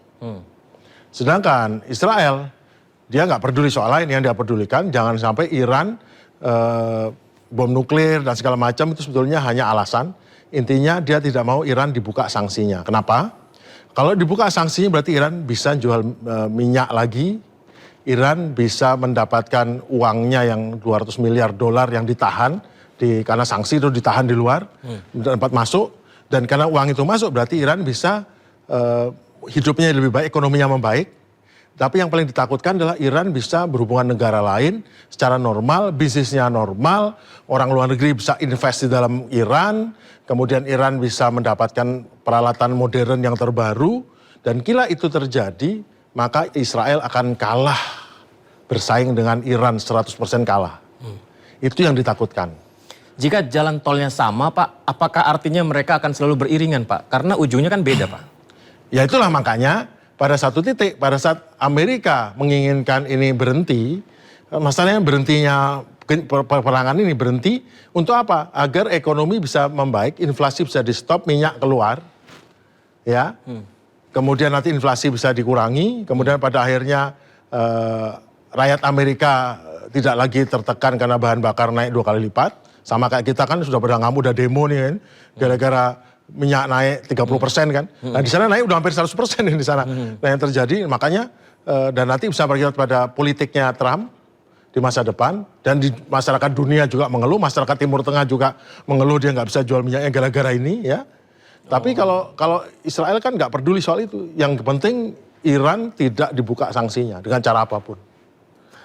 Sedangkan Israel, dia nggak peduli soal lain, yang dia pedulikan jangan sampai Iran bom nuklir dan segala macam itu sebetulnya hanya alasan. Intinya dia tidak mau Iran dibuka sanksinya. Kenapa? Kalau dibuka sanksinya berarti Iran bisa jual minyak lagi. Iran bisa mendapatkan uangnya yang 200 miliar dolar yang ditahan karena sanksi itu ditahan di luar, dapat masuk. Dan karena uang itu masuk berarti Iran bisa hidupnya lebih baik, ekonominya membaik. Tapi yang paling ditakutkan adalah Iran bisa berhubungan negara lain secara normal, bisnisnya normal, orang luar negeri bisa invest di dalam Iran, kemudian Iran bisa mendapatkan peralatan modern yang terbaru, dan kila itu terjadi, maka Israel akan kalah bersaing dengan Iran 100% kalah. Itu yang ditakutkan. Jika jalan tolnya sama Pak, apakah artinya mereka akan selalu beriringan Pak? Karena ujungnya kan beda Pak. Ya itulah makanya pada satu titik, pada saat Amerika menginginkan ini berhenti, masalahnya berhentinya peperangan ini berhenti untuk apa? Agar ekonomi bisa membaik, inflasi bisa di stop, minyak keluar, ya. Kemudian nanti inflasi bisa dikurangi, kemudian pada akhirnya rakyat Amerika tidak lagi tertekan karena bahan bakar naik 2 kali lipat. Sama kayak kita kan sudah pada ngamuk, udah demo nih kan, gara-gara minyak naik 30% kan. Nah di sana naik udah hampir 100% di sana. Nah yang terjadi makanya dan nanti bisa berakibat pada politiknya Trump di masa depan, dan di masyarakat dunia juga mengeluh, masyarakat Timur Tengah juga mengeluh dia nggak bisa jual minyaknya gara-gara ini ya. Tapi kalau Israel kan nggak peduli soal itu. Yang penting Iran tidak dibuka sanksinya dengan cara apapun.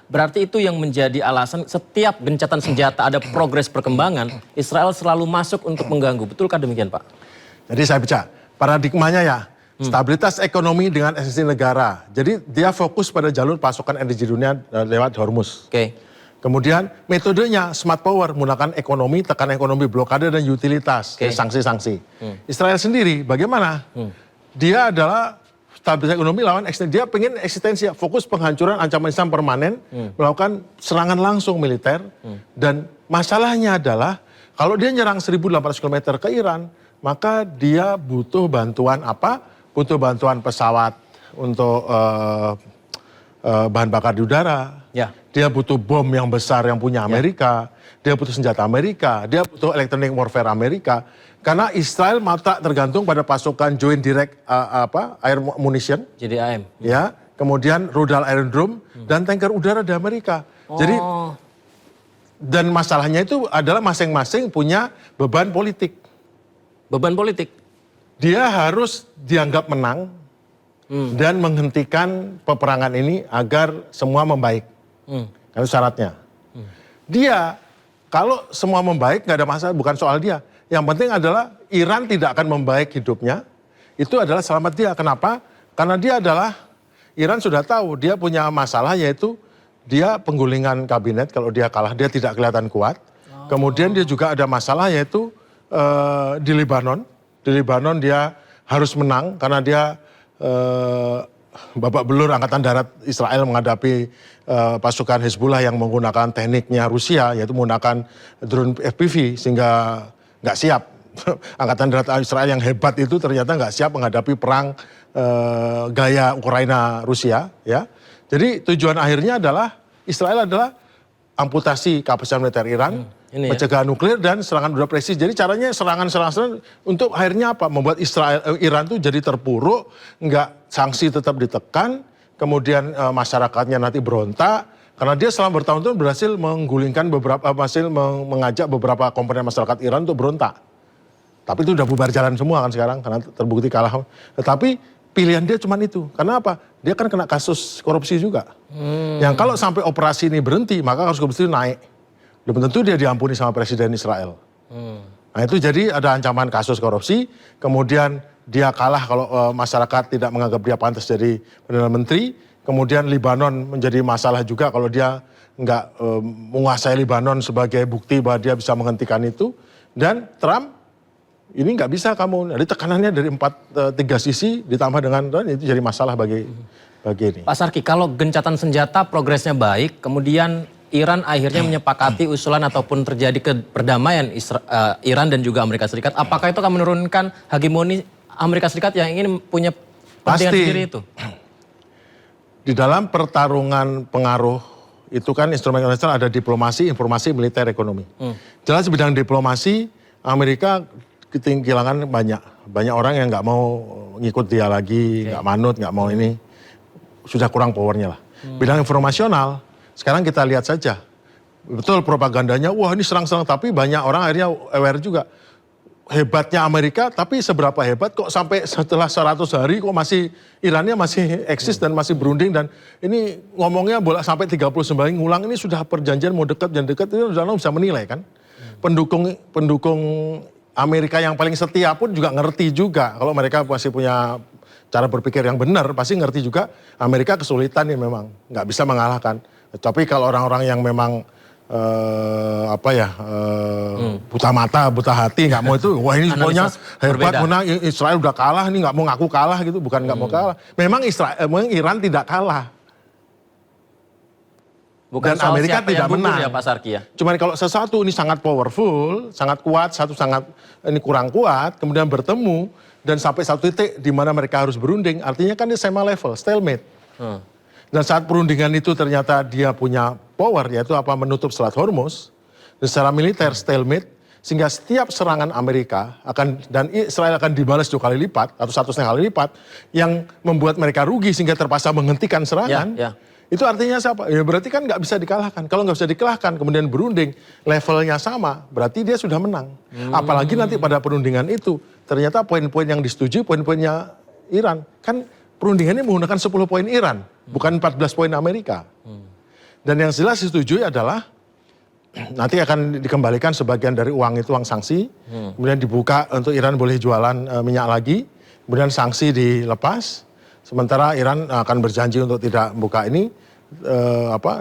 Berarti itu yang menjadi alasan setiap gencatan senjata ada progres perkembangan, Israel selalu masuk untuk mengganggu. Betulkah demikian Pak? Jadi saya baca, paradigmanya ya, stabilitas ekonomi dengan esensi negara. Jadi dia fokus pada jalur pasokan energi dunia lewat Hormuz. Oke. Kemudian metodenya smart power, menggunakan ekonomi, tekan ekonomi, blokade dan utilitas, sanksi-sanksi. Israel sendiri bagaimana? Dia adalah stabilitas ekonomi lawan eksistensi. Dia pengen eksistensi, fokus penghancuran ancaman Islam permanen, melakukan serangan langsung militer. Dan masalahnya adalah kalau dia nyerang 1.800 km ke Iran, maka dia butuh bantuan apa? Butuh bantuan pesawat untuk bahan bakar di udara. Ya. dia butuh bom yang besar yang punya Amerika, dia butuh senjata Amerika, dia butuh electronic warfare Amerika. Karena Israel mata tergantung pada pasokan Joint Direct Air Munition, JDAM. ya, kemudian rudal Iron Dome dan tanker udara dari Amerika. Jadi dan masalahnya itu adalah masing-masing punya beban politik. Beban politik. Dia harus dianggap menang dan menghentikan peperangan ini agar semua membaik. Kan syaratnya. Dia kalau semua membaik nggak ada masalah, bukan soal dia. Yang penting adalah Iran tidak akan membaik hidupnya. Itu adalah selamat dia. Kenapa? Karena dia adalah Iran sudah tahu dia punya masalah yaitu dia penggulingan kabinet kalau dia kalah dia tidak kelihatan kuat. Kemudian dia juga ada masalah yaitu di Lebanon. Di Lebanon dia harus menang karena dia babak belur angkatan darat Israel menghadapi pasukan Hezbollah yang menggunakan tekniknya Rusia yaitu menggunakan drone FPV sehingga nggak siap. Angkatan darat Israel yang hebat itu ternyata nggak siap menghadapi perang gaya Ukraina Rusia, ya. Jadi tujuan akhirnya adalah Israel adalah amputasi kapasitas militer Iran, mencegah nuklir dan serangan udara presis. Jadi caranya serangan untuk akhirnya apa? Membuat Iran tuh jadi terpuruk, nggak sanksi tetap ditekan, kemudian masyarakatnya nanti berontak. Karena dia selama bertahun-tahun berhasil menggulingkan mengajak beberapa komponen masyarakat Iran untuk berontak. Tapi itu udah bubar jalan semua kan sekarang karena terbukti kalah. Tetapi pilihan dia cuma itu. Karena apa? Dia kan kena kasus korupsi juga. Yang kalau sampai operasi ini berhenti, maka kasus korupsi itu naik. Belum tentu dia diampuni sama Presiden Israel. Nah itu jadi ada ancaman kasus korupsi, kemudian dia kalah kalau masyarakat tidak menganggap dia pantas jadi Perdana Menteri. Kemudian Lebanon menjadi masalah juga kalau dia nggak menguasai Lebanon sebagai bukti bahwa dia bisa menghentikan itu. Dan Trump ini nggak bisa kamu, jadi tekanannya dari tiga sisi ditambah dengan itu jadi masalah bagi ini. Pak Sarki, kalau gencatan senjata progresnya baik, kemudian Iran akhirnya menyepakati usulan ataupun terjadi perdamaian Iran dan juga Amerika Serikat, apakah itu akan menurunkan hegemoni Amerika Serikat yang ingin punya kepentingan sendiri itu? Di dalam pertarungan pengaruh itu kan instrumen internasional ada diplomasi, informasi, militer, ekonomi. Jelas di bidang diplomasi Amerika kehilangan banyak orang yang nggak mau ngikut dia lagi, nggak manut, nggak mau ini, sudah kurang powernya lah. Bidang informasional sekarang kita lihat saja, betul propagandanya, wah ini serang-serang, tapi banyak orang akhirnya aware juga. Hebatnya Amerika, tapi seberapa hebat kok sampai setelah 100 hari kok masih Irannya masih eksis dan masih berunding dan ini ngomongnya bolak sampai 39 ngulang ini sudah perjanjian mau dekat dan dekat itu sudah bisa menilai kan. Pendukung Amerika yang paling setia pun juga ngerti juga kalau mereka masih punya cara berpikir yang benar pasti ngerti juga Amerika kesulitan nih memang nggak bisa mengalahkan. Tapi kalau orang-orang yang memang buta mata, buta hati, nggak mau itu, wah ini pokoknya hebat, menang, Israel udah kalah, ini nggak mau ngaku kalah gitu, bukan nggak mau kalah. Memang Iran tidak kalah. Bukan dan Amerika tidak menang. Ya Pak Sarki ya. Cuman kalau sesuatu ini sangat powerful, sangat kuat, satu sangat ini kurang kuat, kemudian bertemu dan sampai satu titik di mana mereka harus berunding, artinya kan dia sama level, stalemate. Dan saat perundingan itu ternyata dia punya power, yaitu apa menutup Selat Hormuz, dan secara militer stalemate, sehingga setiap serangan Amerika dan Israel akan dibalas 2 kali lipat atau 1,5 kali lipat, yang membuat mereka rugi sehingga terpaksa menghentikan serangan. Itu artinya siapa? Ya berarti kan nggak bisa dikalahkan. Kalau nggak bisa dikalahkan, kemudian berunding, levelnya sama, berarti dia sudah menang. Apalagi nanti pada perundingan itu, ternyata poin-poin yang disetujui, poin-poinnya Iran. Kan perundingannya menggunakan 10 poin Iran, bukan 14 poin Amerika. Dan yang jelas disetujui adalah nanti akan dikembalikan sebagian dari uang itu, uang sanksi, kemudian dibuka untuk Iran boleh jualan minyak lagi, kemudian sanksi dilepas. Sementara Iran akan berjanji untuk tidak membuka ini,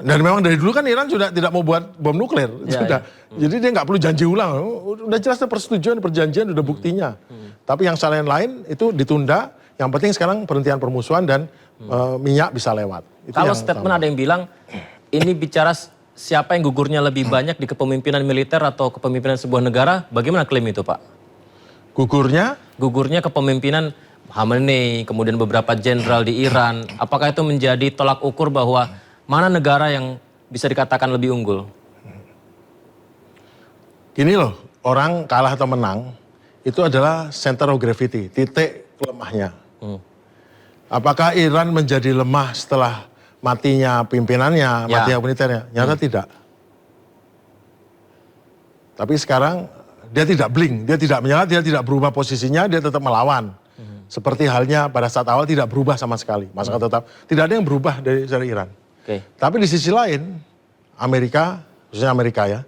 dan memang dari dulu kan Iran sudah tidak mau buat bom nuklir, jadi dia nggak perlu janji ulang, udah jelas persetujuan, perjanjian, udah buktinya. Tapi yang lain itu ditunda, yang penting sekarang perhentian permusuhan dan minyak bisa lewat. Itu kalau statement ada yang bilang, ini bicara siapa yang gugurnya lebih banyak di kepemimpinan militer atau kepemimpinan sebuah negara, bagaimana klaim itu Pak? Gugurnya kepemimpinan Khamenei, kemudian beberapa jenderal di Iran, apakah itu menjadi tolak ukur bahwa mana negara yang bisa dikatakan lebih unggul? Gini loh, orang kalah atau menang itu adalah center of gravity, titik lemahnya. Apakah Iran menjadi lemah setelah matinya pimpinannya, matinya militernya? Nyata tidak. Tapi sekarang dia tidak blink, dia tidak menyala, dia tidak berubah posisinya, dia tetap melawan. Seperti halnya pada saat awal tidak berubah sama sekali. Masyarakat tetap, tidak ada yang berubah dari Iran. Tapi di sisi lain, Amerika, khususnya Amerika ya,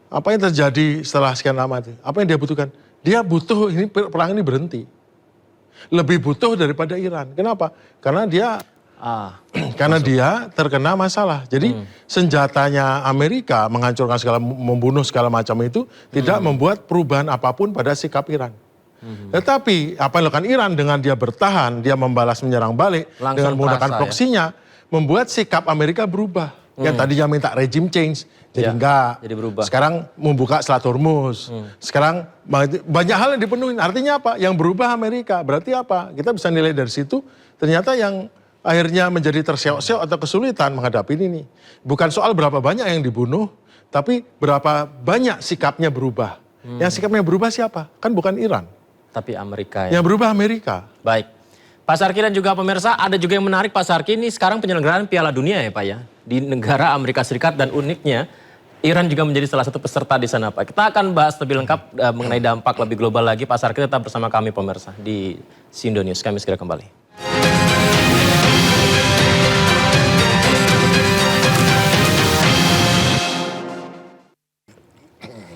apa yang terjadi setelah sekian lama itu? Apa yang dia butuhkan? Dia butuh ini perang ini berhenti. Lebih butuh daripada Iran. Kenapa? Karena dia terkena masalah. Jadi senjatanya Amerika menghancurkan segala, membunuh segala macam itu tidak membuat perubahan apapun pada sikap Iran. Tetapi apa yang dilakukan Iran dengan dia bertahan, dia membalas menyerang balik dengan menggunakan proksinya, membuat sikap Amerika berubah. Yang tadinya minta regime change, jadi enggak. Jadi berubah. Sekarang membuka Selat Hormuz. Sekarang banyak hal yang dipenuhi. Artinya apa? Yang berubah Amerika. Berarti apa? Kita bisa nilai dari situ. Ternyata yang akhirnya menjadi terseok-seok atau kesulitan menghadapi ini. Bukan soal berapa banyak yang dibunuh, tapi berapa banyak sikapnya berubah. Yang sikapnya berubah siapa? Kan bukan Iran. Tapi Amerika ya. Yang berubah Amerika. Baik. Pak Sarki dan juga pemirsa, ada juga yang menarik Pak Sarki, ini sekarang penyelenggaraan Piala Dunia ya Pak ya. Di negara Amerika Serikat dan uniknya, Iran juga menjadi salah satu peserta di sana Pak. Kita akan bahas lebih lengkap mengenai dampak lebih global lagi. Pak Sarki tetap bersama kami pemirsa di Sindo News. Kami segera kembali.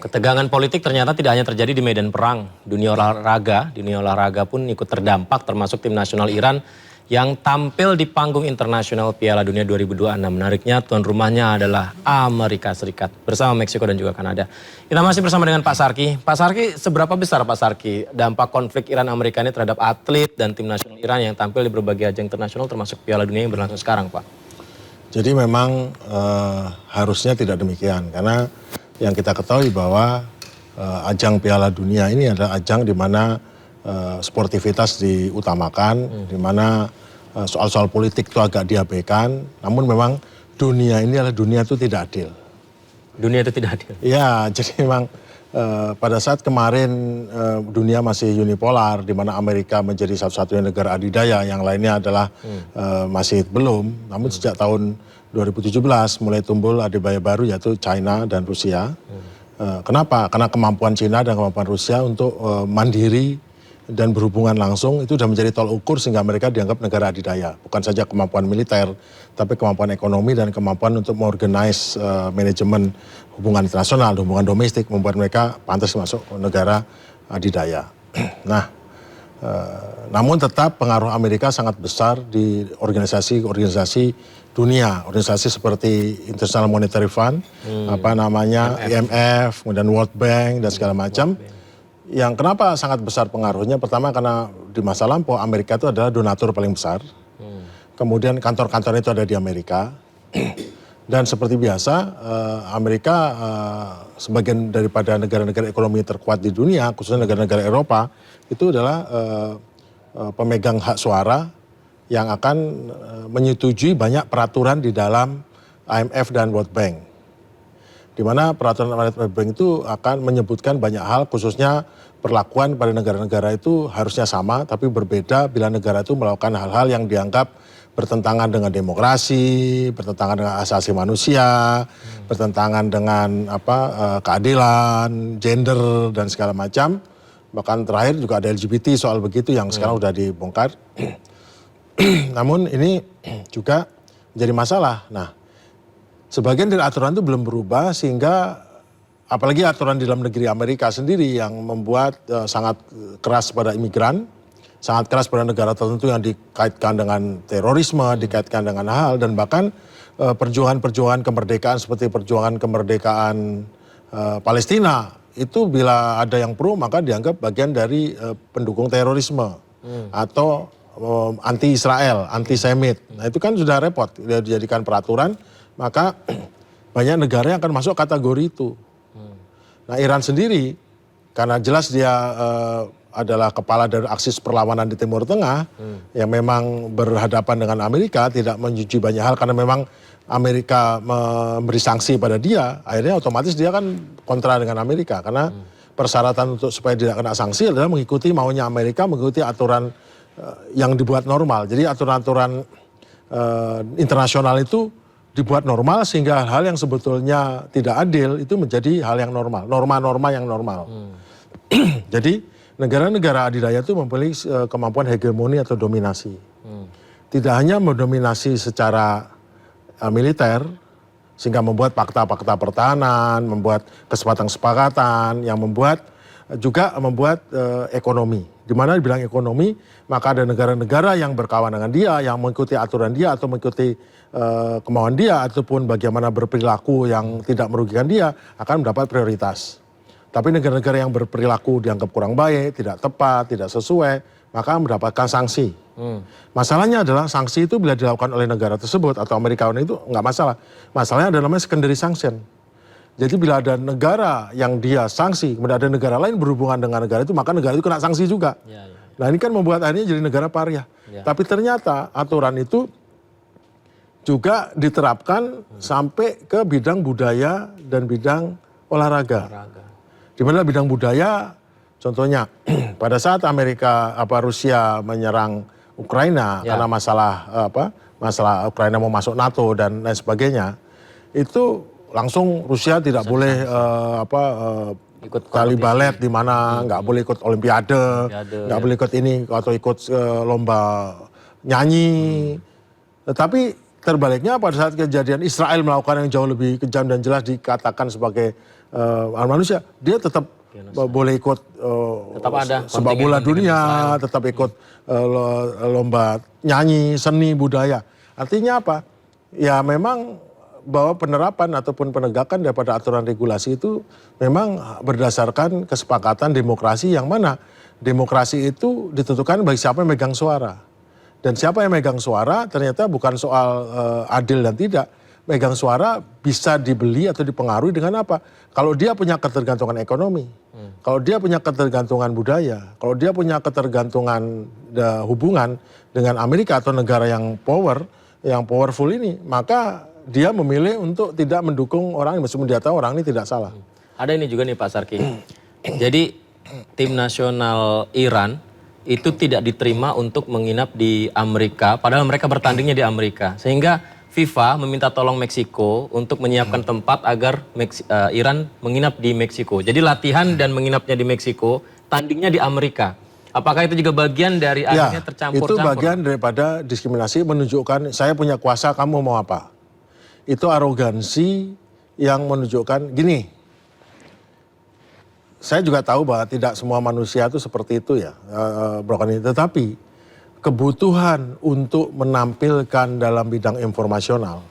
Ketegangan politik ternyata tidak hanya terjadi di medan perang. Dunia olahraga pun ikut terdampak, termasuk tim nasional Iran yang tampil di panggung internasional Piala Dunia 2026. Menariknya tuan rumahnya adalah Amerika Serikat bersama Meksiko dan juga Kanada. Kita masih bersama dengan Pak Sarki. Pak Sarki, seberapa besar Pak Sarki dampak konflik Iran-Amerika ini terhadap atlet dan tim nasional Iran yang tampil di berbagai ajang internasional termasuk Piala Dunia yang berlangsung sekarang Pak? Jadi memang harusnya tidak demikian karena yang kita ketahui bahwa ajang Piala Dunia ini adalah ajang di mana sportivitas diutamakan, di mana soal-soal politik itu agak diabaikan. Namun memang dunia ini adalah dunia itu tidak adil. Dunia itu tidak adil? Ya, jadi memang pada saat kemarin dunia masih unipolar, di mana Amerika menjadi satu-satunya negara adidaya, yang lainnya adalah masih belum. Namun sejak tahun 2017 mulai tumbuh adidaya baru yaitu China dan Rusia. Kenapa? Karena kemampuan China dan kemampuan Rusia untuk mandiri dan berhubungan langsung itu sudah menjadi tol ukur sehingga mereka dianggap negara adidaya. Bukan saja kemampuan militer, tapi kemampuan ekonomi dan kemampuan untuk mengorganize manajemen hubungan internasional, hubungan domestik membuat mereka pantas masuk negara adidaya. Nah, namun tetap pengaruh Amerika sangat besar di organisasi dunia, organisasi seperti International Monetary Fund, IMF, kemudian World Bank dan segala macam. Yang kenapa sangat besar pengaruhnya? Pertama karena di masa lampau Amerika itu adalah donatur paling besar. Kemudian kantor-kantornya itu ada di Amerika. Dan seperti biasa Amerika sebagian daripada negara-negara ekonomi terkuat di dunia, khususnya negara-negara Eropa, itu adalah pemegang hak suara yang akan menyetujui banyak peraturan di dalam IMF dan World Bank. Di mana peraturan IMF dan World Bank itu akan menyebutkan banyak hal, khususnya perlakuan pada negara-negara itu harusnya sama, tapi berbeda bila negara itu melakukan hal-hal yang dianggap bertentangan dengan demokrasi, bertentangan dengan asasi manusia, bertentangan dengan keadilan, gender dan segala macam. Bahkan terakhir juga ada LGBT soal begitu yang sekarang sudah dibongkar. Namun ini juga menjadi masalah. Nah, sebagian dari aturan itu belum berubah sehingga apalagi aturan di dalam negeri Amerika sendiri yang membuat sangat keras pada imigran, sangat keras pada negara tertentu yang dikaitkan dengan terorisme, dikaitkan dengan hal dan bahkan perjuangan-perjuangan kemerdekaan seperti perjuangan kemerdekaan Palestina itu bila ada yang pro maka dianggap bagian dari pendukung terorisme atau anti-Israel, anti-Semit. Nah itu kan sudah repot, sudah dijadikan peraturan, maka banyak negara yang akan masuk kategori itu. Nah Iran sendiri, karena jelas dia adalah kepala dari aksis perlawanan di Timur Tengah, yang memang berhadapan dengan Amerika, tidak menyetujui banyak hal, karena memang Amerika memberi sanksi pada dia, akhirnya otomatis dia kan kontra dengan Amerika karena persyaratan untuk supaya tidak kena sanksi adalah mengikuti maunya Amerika, mengikuti aturan yang dibuat normal. Jadi aturan-aturan internasional itu dibuat normal sehingga hal yang sebetulnya tidak adil itu menjadi hal yang normal, norma-norma yang normal. Jadi negara-negara adidaya itu memiliki kemampuan hegemoni atau dominasi. Tidak hanya mendominasi secara militer, sehingga membuat fakta-fakta pertahanan, membuat kesepakatan-kesepakatan, yang juga membuat ekonomi. Di mana dibilang ekonomi, maka ada negara-negara yang berkawan dengan dia, yang mengikuti aturan dia atau mengikuti kemauan dia, ataupun bagaimana berperilaku yang tidak merugikan dia, akan mendapat prioritas. Tapi negara-negara yang berperilaku dianggap kurang baik, tidak tepat, tidak sesuai, maka mendapatkan sanksi. Masalahnya adalah sanksi itu bila dilakukan oleh negara tersebut atau Amerikawan itu nggak masalah. Masalahnya ada namanya secondary sanction. Jadi bila ada negara yang dia sanksi, kemudian ada negara lain berhubungan dengan negara itu, maka negara itu kena sanksi juga. Nah ini kan membuat akhirnya jadi negara pariah. Tapi ternyata aturan itu juga diterapkan sampai ke bidang budaya dan bidang olahraga. Di mana bidang budaya, contohnya pada saat Rusia menyerang Ukraina karena masalah Ukraina mau masuk NATO dan lain sebagainya, itu langsung Rusia tidak boleh ikut tali balet di mana, nggak boleh ikut olimpiade, nggak boleh ikut ini atau ikut lomba nyanyi. Tetapi terbaliknya pada saat kejadian Israel melakukan yang jauh lebih kejam dan jelas dikatakan sebagai manusia, dia tetap boleh ikut sepak bola dunia, tetap ikut lomba nyanyi, seni, budaya. Artinya apa? Ya memang bahwa penerapan ataupun penegakan daripada aturan regulasi itu memang berdasarkan kesepakatan demokrasi, yang mana demokrasi itu ditentukan bagi siapa yang megang suara. Dan siapa yang megang suara ternyata bukan soal adil dan tidak. Megang suara bisa dibeli atau dipengaruhi dengan apa? Kalau dia punya ketergantungan ekonomi, kalau dia punya ketergantungan budaya, kalau dia punya ketergantungan hubungan dengan Amerika atau negara yang powerful ini, maka dia memilih untuk tidak mendukung orang ini, meskipun dia tahu orang ini tidak salah. Ada ini juga nih Pak Sarki. Jadi tim nasional Iran itu tidak diterima untuk menginap di Amerika, padahal mereka bertandingnya di Amerika. Sehingga FIFA meminta tolong Meksiko untuk menyiapkan tempat agar Iran menginap di Meksiko. Jadi latihan dan menginapnya di Meksiko, tandingnya di Amerika. Apakah itu juga bagian dari akhirnya tercampur-campur? Itu bagian daripada diskriminasi, menunjukkan saya punya kuasa, kamu mau apa. Itu arogansi yang menunjukkan gini. Saya juga tahu bahwa tidak semua manusia itu seperti itu ya, Brokani. Tetapi kebutuhan untuk menampilkan dalam bidang informasional,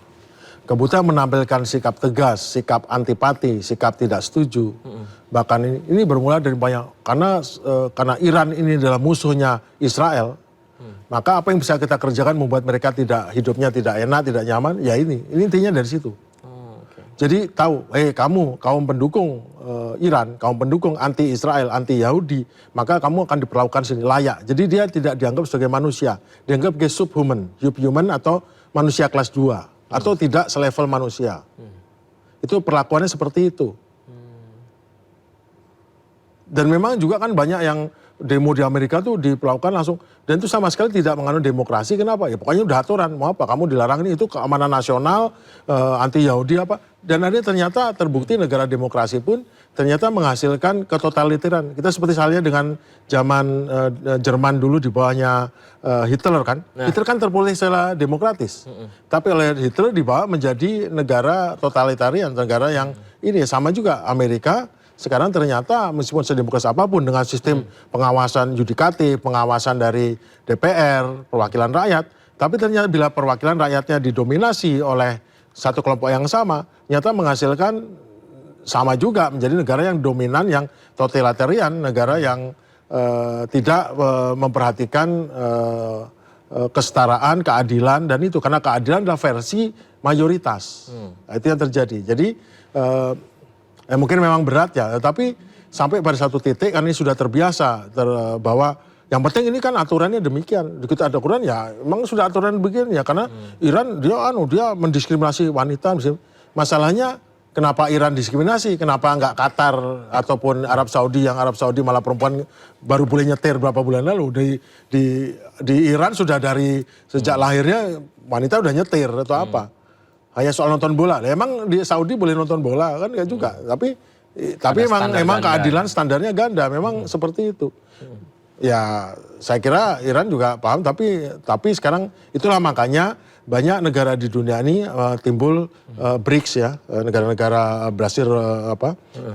kebutuhan menampilkan sikap tegas, sikap antipati, sikap tidak setuju. Bahkan ini bermula dari banyak, karena Iran ini adalah musuhnya Israel, maka apa yang bisa kita kerjakan membuat mereka hidupnya tidak enak, tidak nyaman, ya ini intinya dari situ. Jadi tahu, kaum pendukung Iran, kaum pendukung anti-Israel, anti-Yahudi, maka kamu akan diperlakukan sini layak. Jadi dia tidak dianggap sebagai manusia, dianggap sebagai subhuman atau manusia kelas 2, atau tidak selevel manusia. Itu perlakuannya seperti itu. Dan memang juga kan banyak yang demo di Amerika tuh diperlakukan langsung, dan itu sama sekali tidak menganut demokrasi. Kenapa? Ya pokoknya udah aturan, mau apa kamu dilarang ini, itu keamanan nasional, anti Yahudi apa. Dan akhirnya ternyata terbukti negara demokrasi pun ternyata menghasilkan ketotalitheran. Kita seperti halnya dengan zaman Jerman dulu di bawahnya Hitler kan. Hitler kan terpilih secara demokratis. Tapi oleh Hitler dibawa menjadi negara totalitarian, negara yang ini sama juga Amerika. Sekarang ternyata meskipun sedemokratis apapun dengan sistem pengawasan yudikatif, pengawasan dari DPR, perwakilan rakyat, tapi ternyata bila perwakilan rakyatnya didominasi oleh satu kelompok yang sama, ternyata menghasilkan sama juga menjadi negara yang dominan, yang totalitarian, negara yang tidak memperhatikan kesetaraan, keadilan, dan itu karena keadilan adalah versi mayoritas. Itu yang terjadi. Jadi mungkin memang berat ya, tapi sampai pada satu titik kan ini sudah terbiasa bahwa Yang penting ini kan aturannya demikian. Kita ada aturan ya, memang sudah aturan begini ya, karena Iran dia mendiskriminasi wanita. Masalahnya kenapa Iran diskriminasi? Kenapa nggak Qatar ataupun Arab Saudi, yang Arab Saudi malah perempuan baru boleh nyetir berapa bulan lalu. Di Iran sudah dari sejak lahirnya wanita udah nyetir atau apa? Hanya soal nonton bola. Emang di Saudi boleh nonton bola kan ya juga. Tapi memang keadilan standarnya ganda. Memang seperti itu. Ya saya kira Iran juga paham. Tapi sekarang itulah makanya banyak negara di dunia ini timbul BRICS ya. Negara-negara Brasil,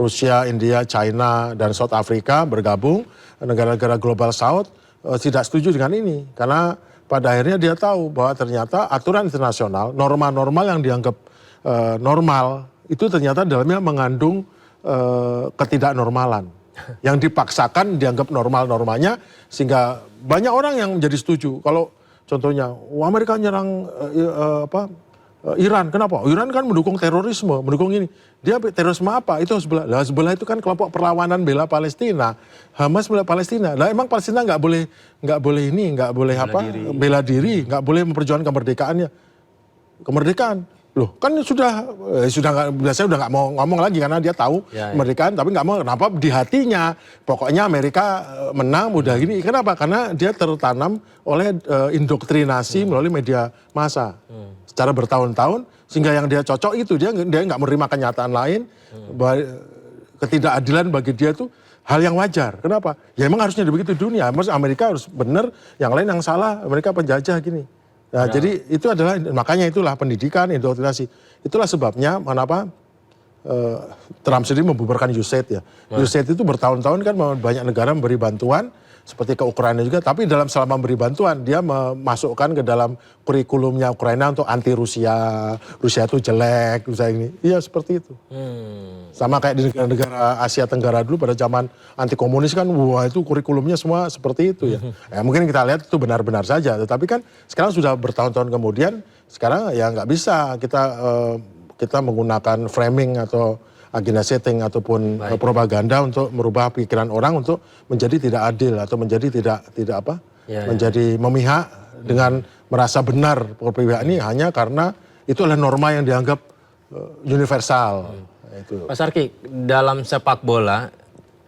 Rusia, India, China, dan South Africa bergabung. Negara-negara Global South tidak setuju dengan ini. Karena pada akhirnya dia tahu bahwa ternyata aturan internasional, norma-norma yang dianggap normal, itu ternyata dalamnya mengandung ketidaknormalan. Yang dipaksakan dianggap normal-normanya, sehingga banyak orang yang menjadi setuju. Kalau contohnya, Amerika nyerang Iran, kenapa? Iran kan mendukung terorisme, mendukung ini. Dia terorisme apa? Itu Hezbollah. Lah Hezbollah itu kan kelompok perlawanan bela Palestina. Hamas bela Palestina. Lah emang Palestina nggak boleh bela diri, nggak boleh memperjuangkan kemerdekaan. Loh, kan biasanya udah nggak mau ngomong lagi karena dia tahu kemerdekaan, tapi nggak mau. Kenapa? Di hatinya, pokoknya Amerika menang, udah gini. Kenapa? Karena dia tertanam oleh indoktrinasi melalui media massa secara bertahun-tahun, sehingga yang dia cocok itu dia nggak menerima kenyataan lain. Ketidakadilan bagi dia tuh hal yang wajar. Kenapa? Ya emang harusnya begitu dunia. Maksudnya Amerika harus benar, yang lain yang salah. Amerika penjajah gini. Nah, jadi itu makanya itulah pendidikan, indoktrinasi. Itulah sebabnya kenapa Trump sendiri membubarkan USAID ya. USAID itu bertahun-tahun kan banyak negara memberi bantuan, seperti ke Ukraina juga, tapi selama memberi bantuan dia memasukkan ke dalam kurikulumnya Ukraina untuk anti Rusia itu jelek, Rusia ini. Iya seperti itu. Sama kayak di negara-negara Asia Tenggara dulu pada zaman anti komunis kan, wah itu kurikulumnya semua seperti itu ya. Mungkin kita lihat itu benar-benar saja, tetapi kan sekarang sudah bertahun-tahun kemudian, sekarang ya nggak bisa kita menggunakan framing atau agenda setting ataupun propaganda untuk merubah pikiran orang untuk menjadi tidak adil atau menjadi menjadi memihak dengan merasa benar pihak ini hanya karena itu adalah norma yang dianggap universal. Pak Sarki, dalam sepak bola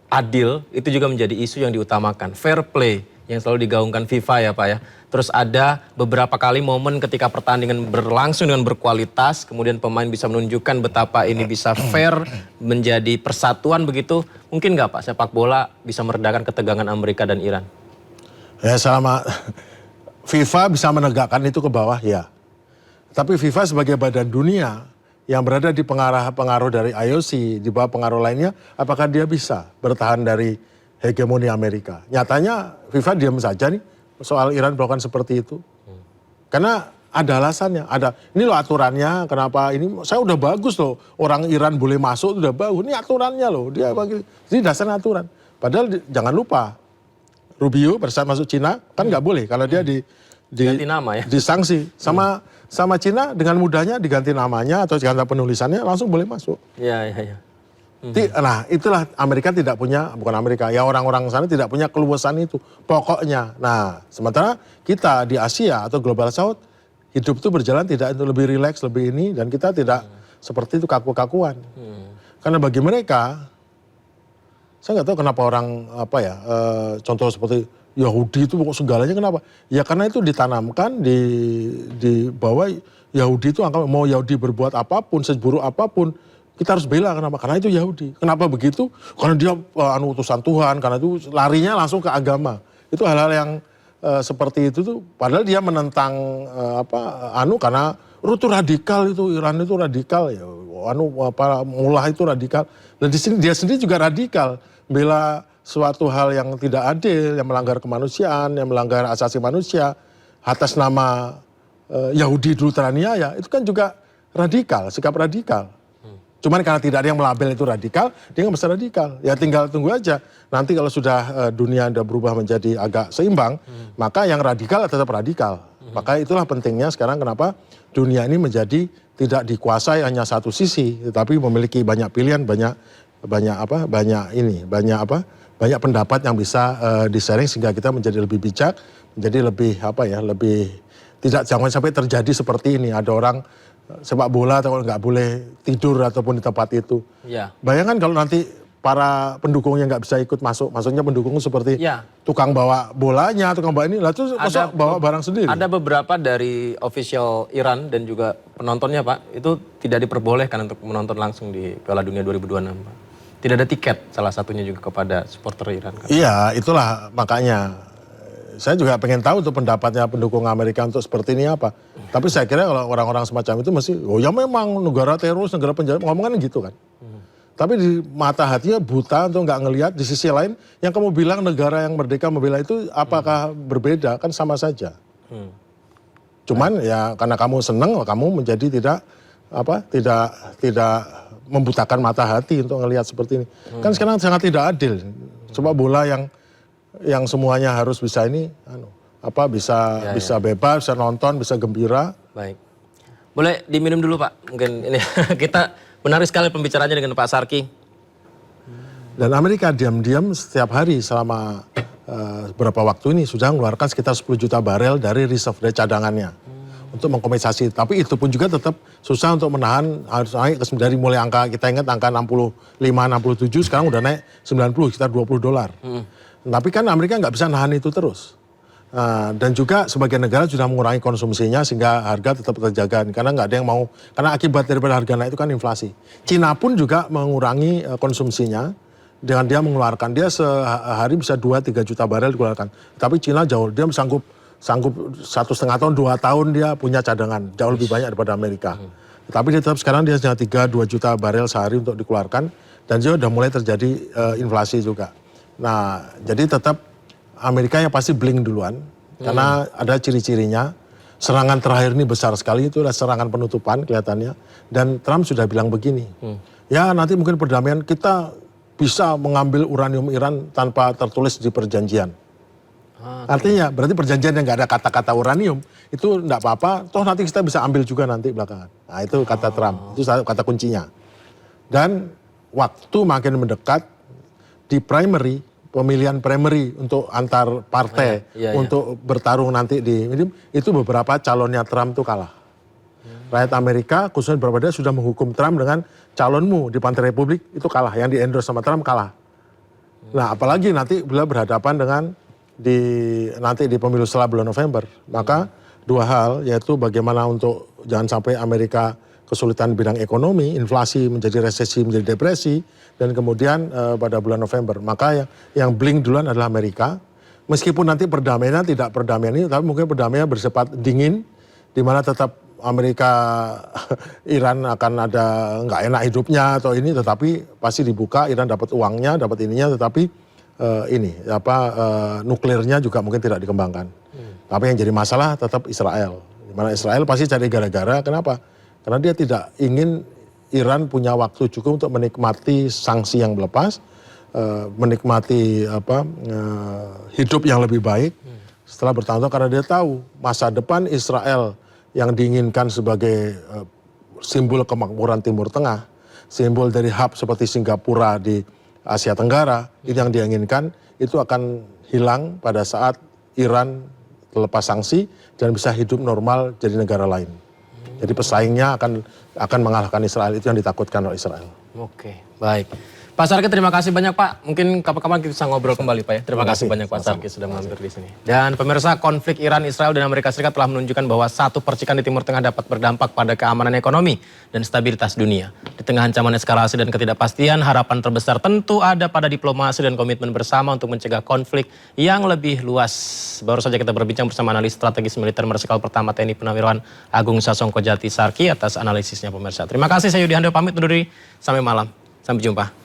adil itu juga menjadi isu yang diutamakan, fair play yang selalu digaungkan FIFA ya Pak ya. Terus ada beberapa kali momen ketika pertandingan berlangsung dengan berkualitas, kemudian pemain bisa menunjukkan betapa ini bisa fair, menjadi persatuan begitu. Mungkin nggak Pak sepak bola bisa meredakan ketegangan Amerika dan Iran? Ya selama FIFA bisa menegakkan itu ke bawah ya. Tapi FIFA sebagai badan dunia yang berada di pengaruh dari IOC, di bawah pengaruh lainnya, apakah dia bisa bertahan dari hegemoni Amerika? Nyatanya FIFA diam saja nih soal Iran melakukan seperti itu. Karena ada alasannya, ini loh aturannya, kenapa ini, saya udah bagus loh, orang Iran boleh masuk, udah bagus, ini aturannya loh, jadi dasarnya aturan. Padahal jangan lupa, Rubio pada saat masuk Cina, kan nggak boleh, kalau dia ganti nama ya? Disanksi, sama Cina dengan mudahnya diganti namanya atau diganti penulisannya, langsung boleh masuk. Iya. Nah itulah Amerika tidak punya, bukan Amerika, ya orang-orang sana tidak punya keluasan itu pokoknya. Nah sementara kita di Asia atau Global South hidup itu berjalan tidak itu lebih rileks, lebih ini, dan kita tidak seperti itu kaku-kakuan. Karena bagi mereka, saya nggak tahu kenapa orang contoh seperti Yahudi itu pokok segalanya, kenapa? Ya karena itu ditanamkan di bawah Yahudi itu, mau Yahudi berbuat apapun, seburuk apapun, kita harus bela. Kenapa? Karena itu Yahudi. Kenapa begitu? Karena dia utusan Tuhan, karena itu larinya langsung ke agama. Itu hal-hal yang seperti itu tuh, padahal dia menentang karena itu radikal, itu Iran itu radikal ya. Mullah itu radikal. Dan di sini dia sendiri juga radikal, bela suatu hal yang tidak adil, yang melanggar kemanusiaan, yang melanggar asasi manusia atas nama Yahudi dulu teraniaya, itu kan juga radikal, sikap radikal. Cuman karena tidak ada yang melabel itu radikal, dia nggak bisa radikal. Ya tinggal tunggu aja. Nanti kalau sudah dunia udah berubah menjadi agak seimbang, maka yang radikal tetap radikal. Maka itulah pentingnya sekarang kenapa dunia ini menjadi tidak dikuasai hanya satu sisi, tetapi memiliki banyak pilihan, banyak banyak pendapat yang bisa di-sharing sehingga kita menjadi lebih bijak, menjadi lebih lebih jangan sampai terjadi seperti ini. Ada orang sepak bola atau nggak boleh tidur ataupun di tempat itu. Ya. Bayangkan kalau nanti para pendukungnya nggak bisa ikut masuk, maksudnya pendukung seperti tukang bawa bolanya, tukang bawa ini, lah terus masa bawa barang sendiri. Ada beberapa dari official Iran dan juga penontonnya Pak, itu tidak diperbolehkan untuk menonton langsung di Piala Dunia 2026 Pak. Tidak ada tiket salah satunya juga kepada supporter Iran. Kan? Iya, itulah makanya. Saya juga pengen tahu tuh pendapatnya pendukung Amerika untuk seperti ini apa. Tapi saya kira kalau orang-orang semacam itu mesti, oh ya memang negara teroris, negara penjara, ngomongnya gitu kan. Tapi di mata hatinya buta untuk nggak ngelihat. Di sisi lain yang kamu bilang negara yang merdeka membela itu apakah berbeda, kan sama saja. Cuman ya karena kamu seneng kamu menjadi tidak membutakan mata hati untuk ngelihat seperti ini. Kan sekarang sangat tidak adil. Sepak bola yang semuanya harus bisa ini bisa bebas, bisa nonton, bisa gembira. Baik. Boleh diminum dulu Pak. Mungkin ini kita menarik sekali pembicaraannya dengan Pak Sarki. Dan Amerika diam-diam setiap hari selama beberapa waktu ini sudah mengeluarkan sekitar 10 juta barel dari reserve, dari cadangannya untuk mengkompensasi. Tapi itu pun juga tetap susah untuk menahan, harus naik dari mulai angka, kita ingat angka 65, 67, sekarang udah naik 90, sekitar $20. Tapi kan Amerika nggak bisa nahan itu terus. Dan juga sebagian negara sudah mengurangi konsumsinya sehingga harga tetap terjaga. Karena nggak ada yang mau, karena akibat daripada harga naik itu kan inflasi. Cina pun juga mengurangi konsumsinya dengan dia mengeluarkan, dia sehari bisa 2-3 juta barel dikeluarkan. Tapi Cina jauh, dia sanggup 1,5 tahun, 2 tahun dia punya cadangan, jauh lebih banyak daripada Amerika. Tapi dia tetap sekarang dia hanya 3-2 juta barel sehari untuk dikeluarkan, dan juga sudah mulai terjadi inflasi juga. Nah, jadi tetap Amerika yang pasti blink duluan, karena ada ciri-cirinya. Serangan terakhir ini besar sekali, itu adalah serangan penutupan kelihatannya. Dan Trump sudah bilang begini, ya nanti mungkin perdamaian kita bisa mengambil uranium Iran tanpa tertulis di perjanjian. Artinya berarti perjanjian yang nggak ada kata-kata uranium, itu nggak apa-apa, toh nanti kita bisa ambil juga nanti belakangan. Nah itu kata Trump, itu kata kuncinya. Dan waktu makin mendekat di primary, pemilihan primary untuk antar partai untuk bertarung nanti itu beberapa calonnya Trump tuh kalah. Rakyat Amerika khususnya beberapa dia sudah menghukum Trump dengan calonmu di Partai Republik itu kalah, yang di endorse sama Trump kalah. Nah apalagi nanti bila berhadapan dengan nanti di pemilu setelah bulan November, maka dua hal, yaitu bagaimana untuk jangan sampai Amerika kesulitan bidang ekonomi, inflasi menjadi resesi, menjadi depresi, dan kemudian pada bulan November. Maka yang blink duluan adalah Amerika. Meskipun nanti perdamaiannya tidak perdamaian ini, tapi mungkin perdamaiannya bersifat dingin, di mana tetap Amerika, Iran akan ada nggak enak hidupnya atau ini, tetapi pasti dibuka, Iran dapat uangnya, dapat ininya, tetapi nuklirnya juga mungkin tidak dikembangkan. Tapi yang jadi masalah tetap Israel. Di mana Israel pasti cari gara-gara, kenapa? Karena dia tidak ingin Iran punya waktu cukup untuk menikmati sanksi yang lepas, menikmati hidup yang lebih baik setelah bertahun-tahun, karena dia tahu masa depan Israel yang diinginkan sebagai simbol kemakmuran Timur Tengah, simbol dari hub seperti Singapura di Asia Tenggara, itu yang dia inginkan, itu akan hilang pada saat Iran terlepas sanksi dan bisa hidup normal jadi negara lain. Jadi pesaingnya akan mengalahkan Israel, itu yang ditakutkan oleh Israel. Oke, baik. Pak Sarki terima kasih banyak Pak. Mungkin kapan-kapan kita bisa ngobrol kembali Pak ya. Terima kasih banyak Pak Sarki sudah mampir di sini. Dan pemirsa, konflik Iran, Israel dan Amerika Serikat telah menunjukkan bahwa satu percikan di Timur Tengah dapat berdampak pada keamanan ekonomi dan stabilitas dunia. Di tengah ancaman eskalasi dan ketidakpastian, harapan terbesar tentu ada pada diplomasi dan komitmen bersama untuk mencegah konflik yang lebih luas. Baru saja kita berbincang bersama analis strategis militer Marsikal Pertama TNI Purnawirawan Agung Sasongko Jati Sarki atas analisisnya pemirsa. Terima kasih, saya Yudi Handel pamit undur diri. Sampai malam. Sampai jumpa.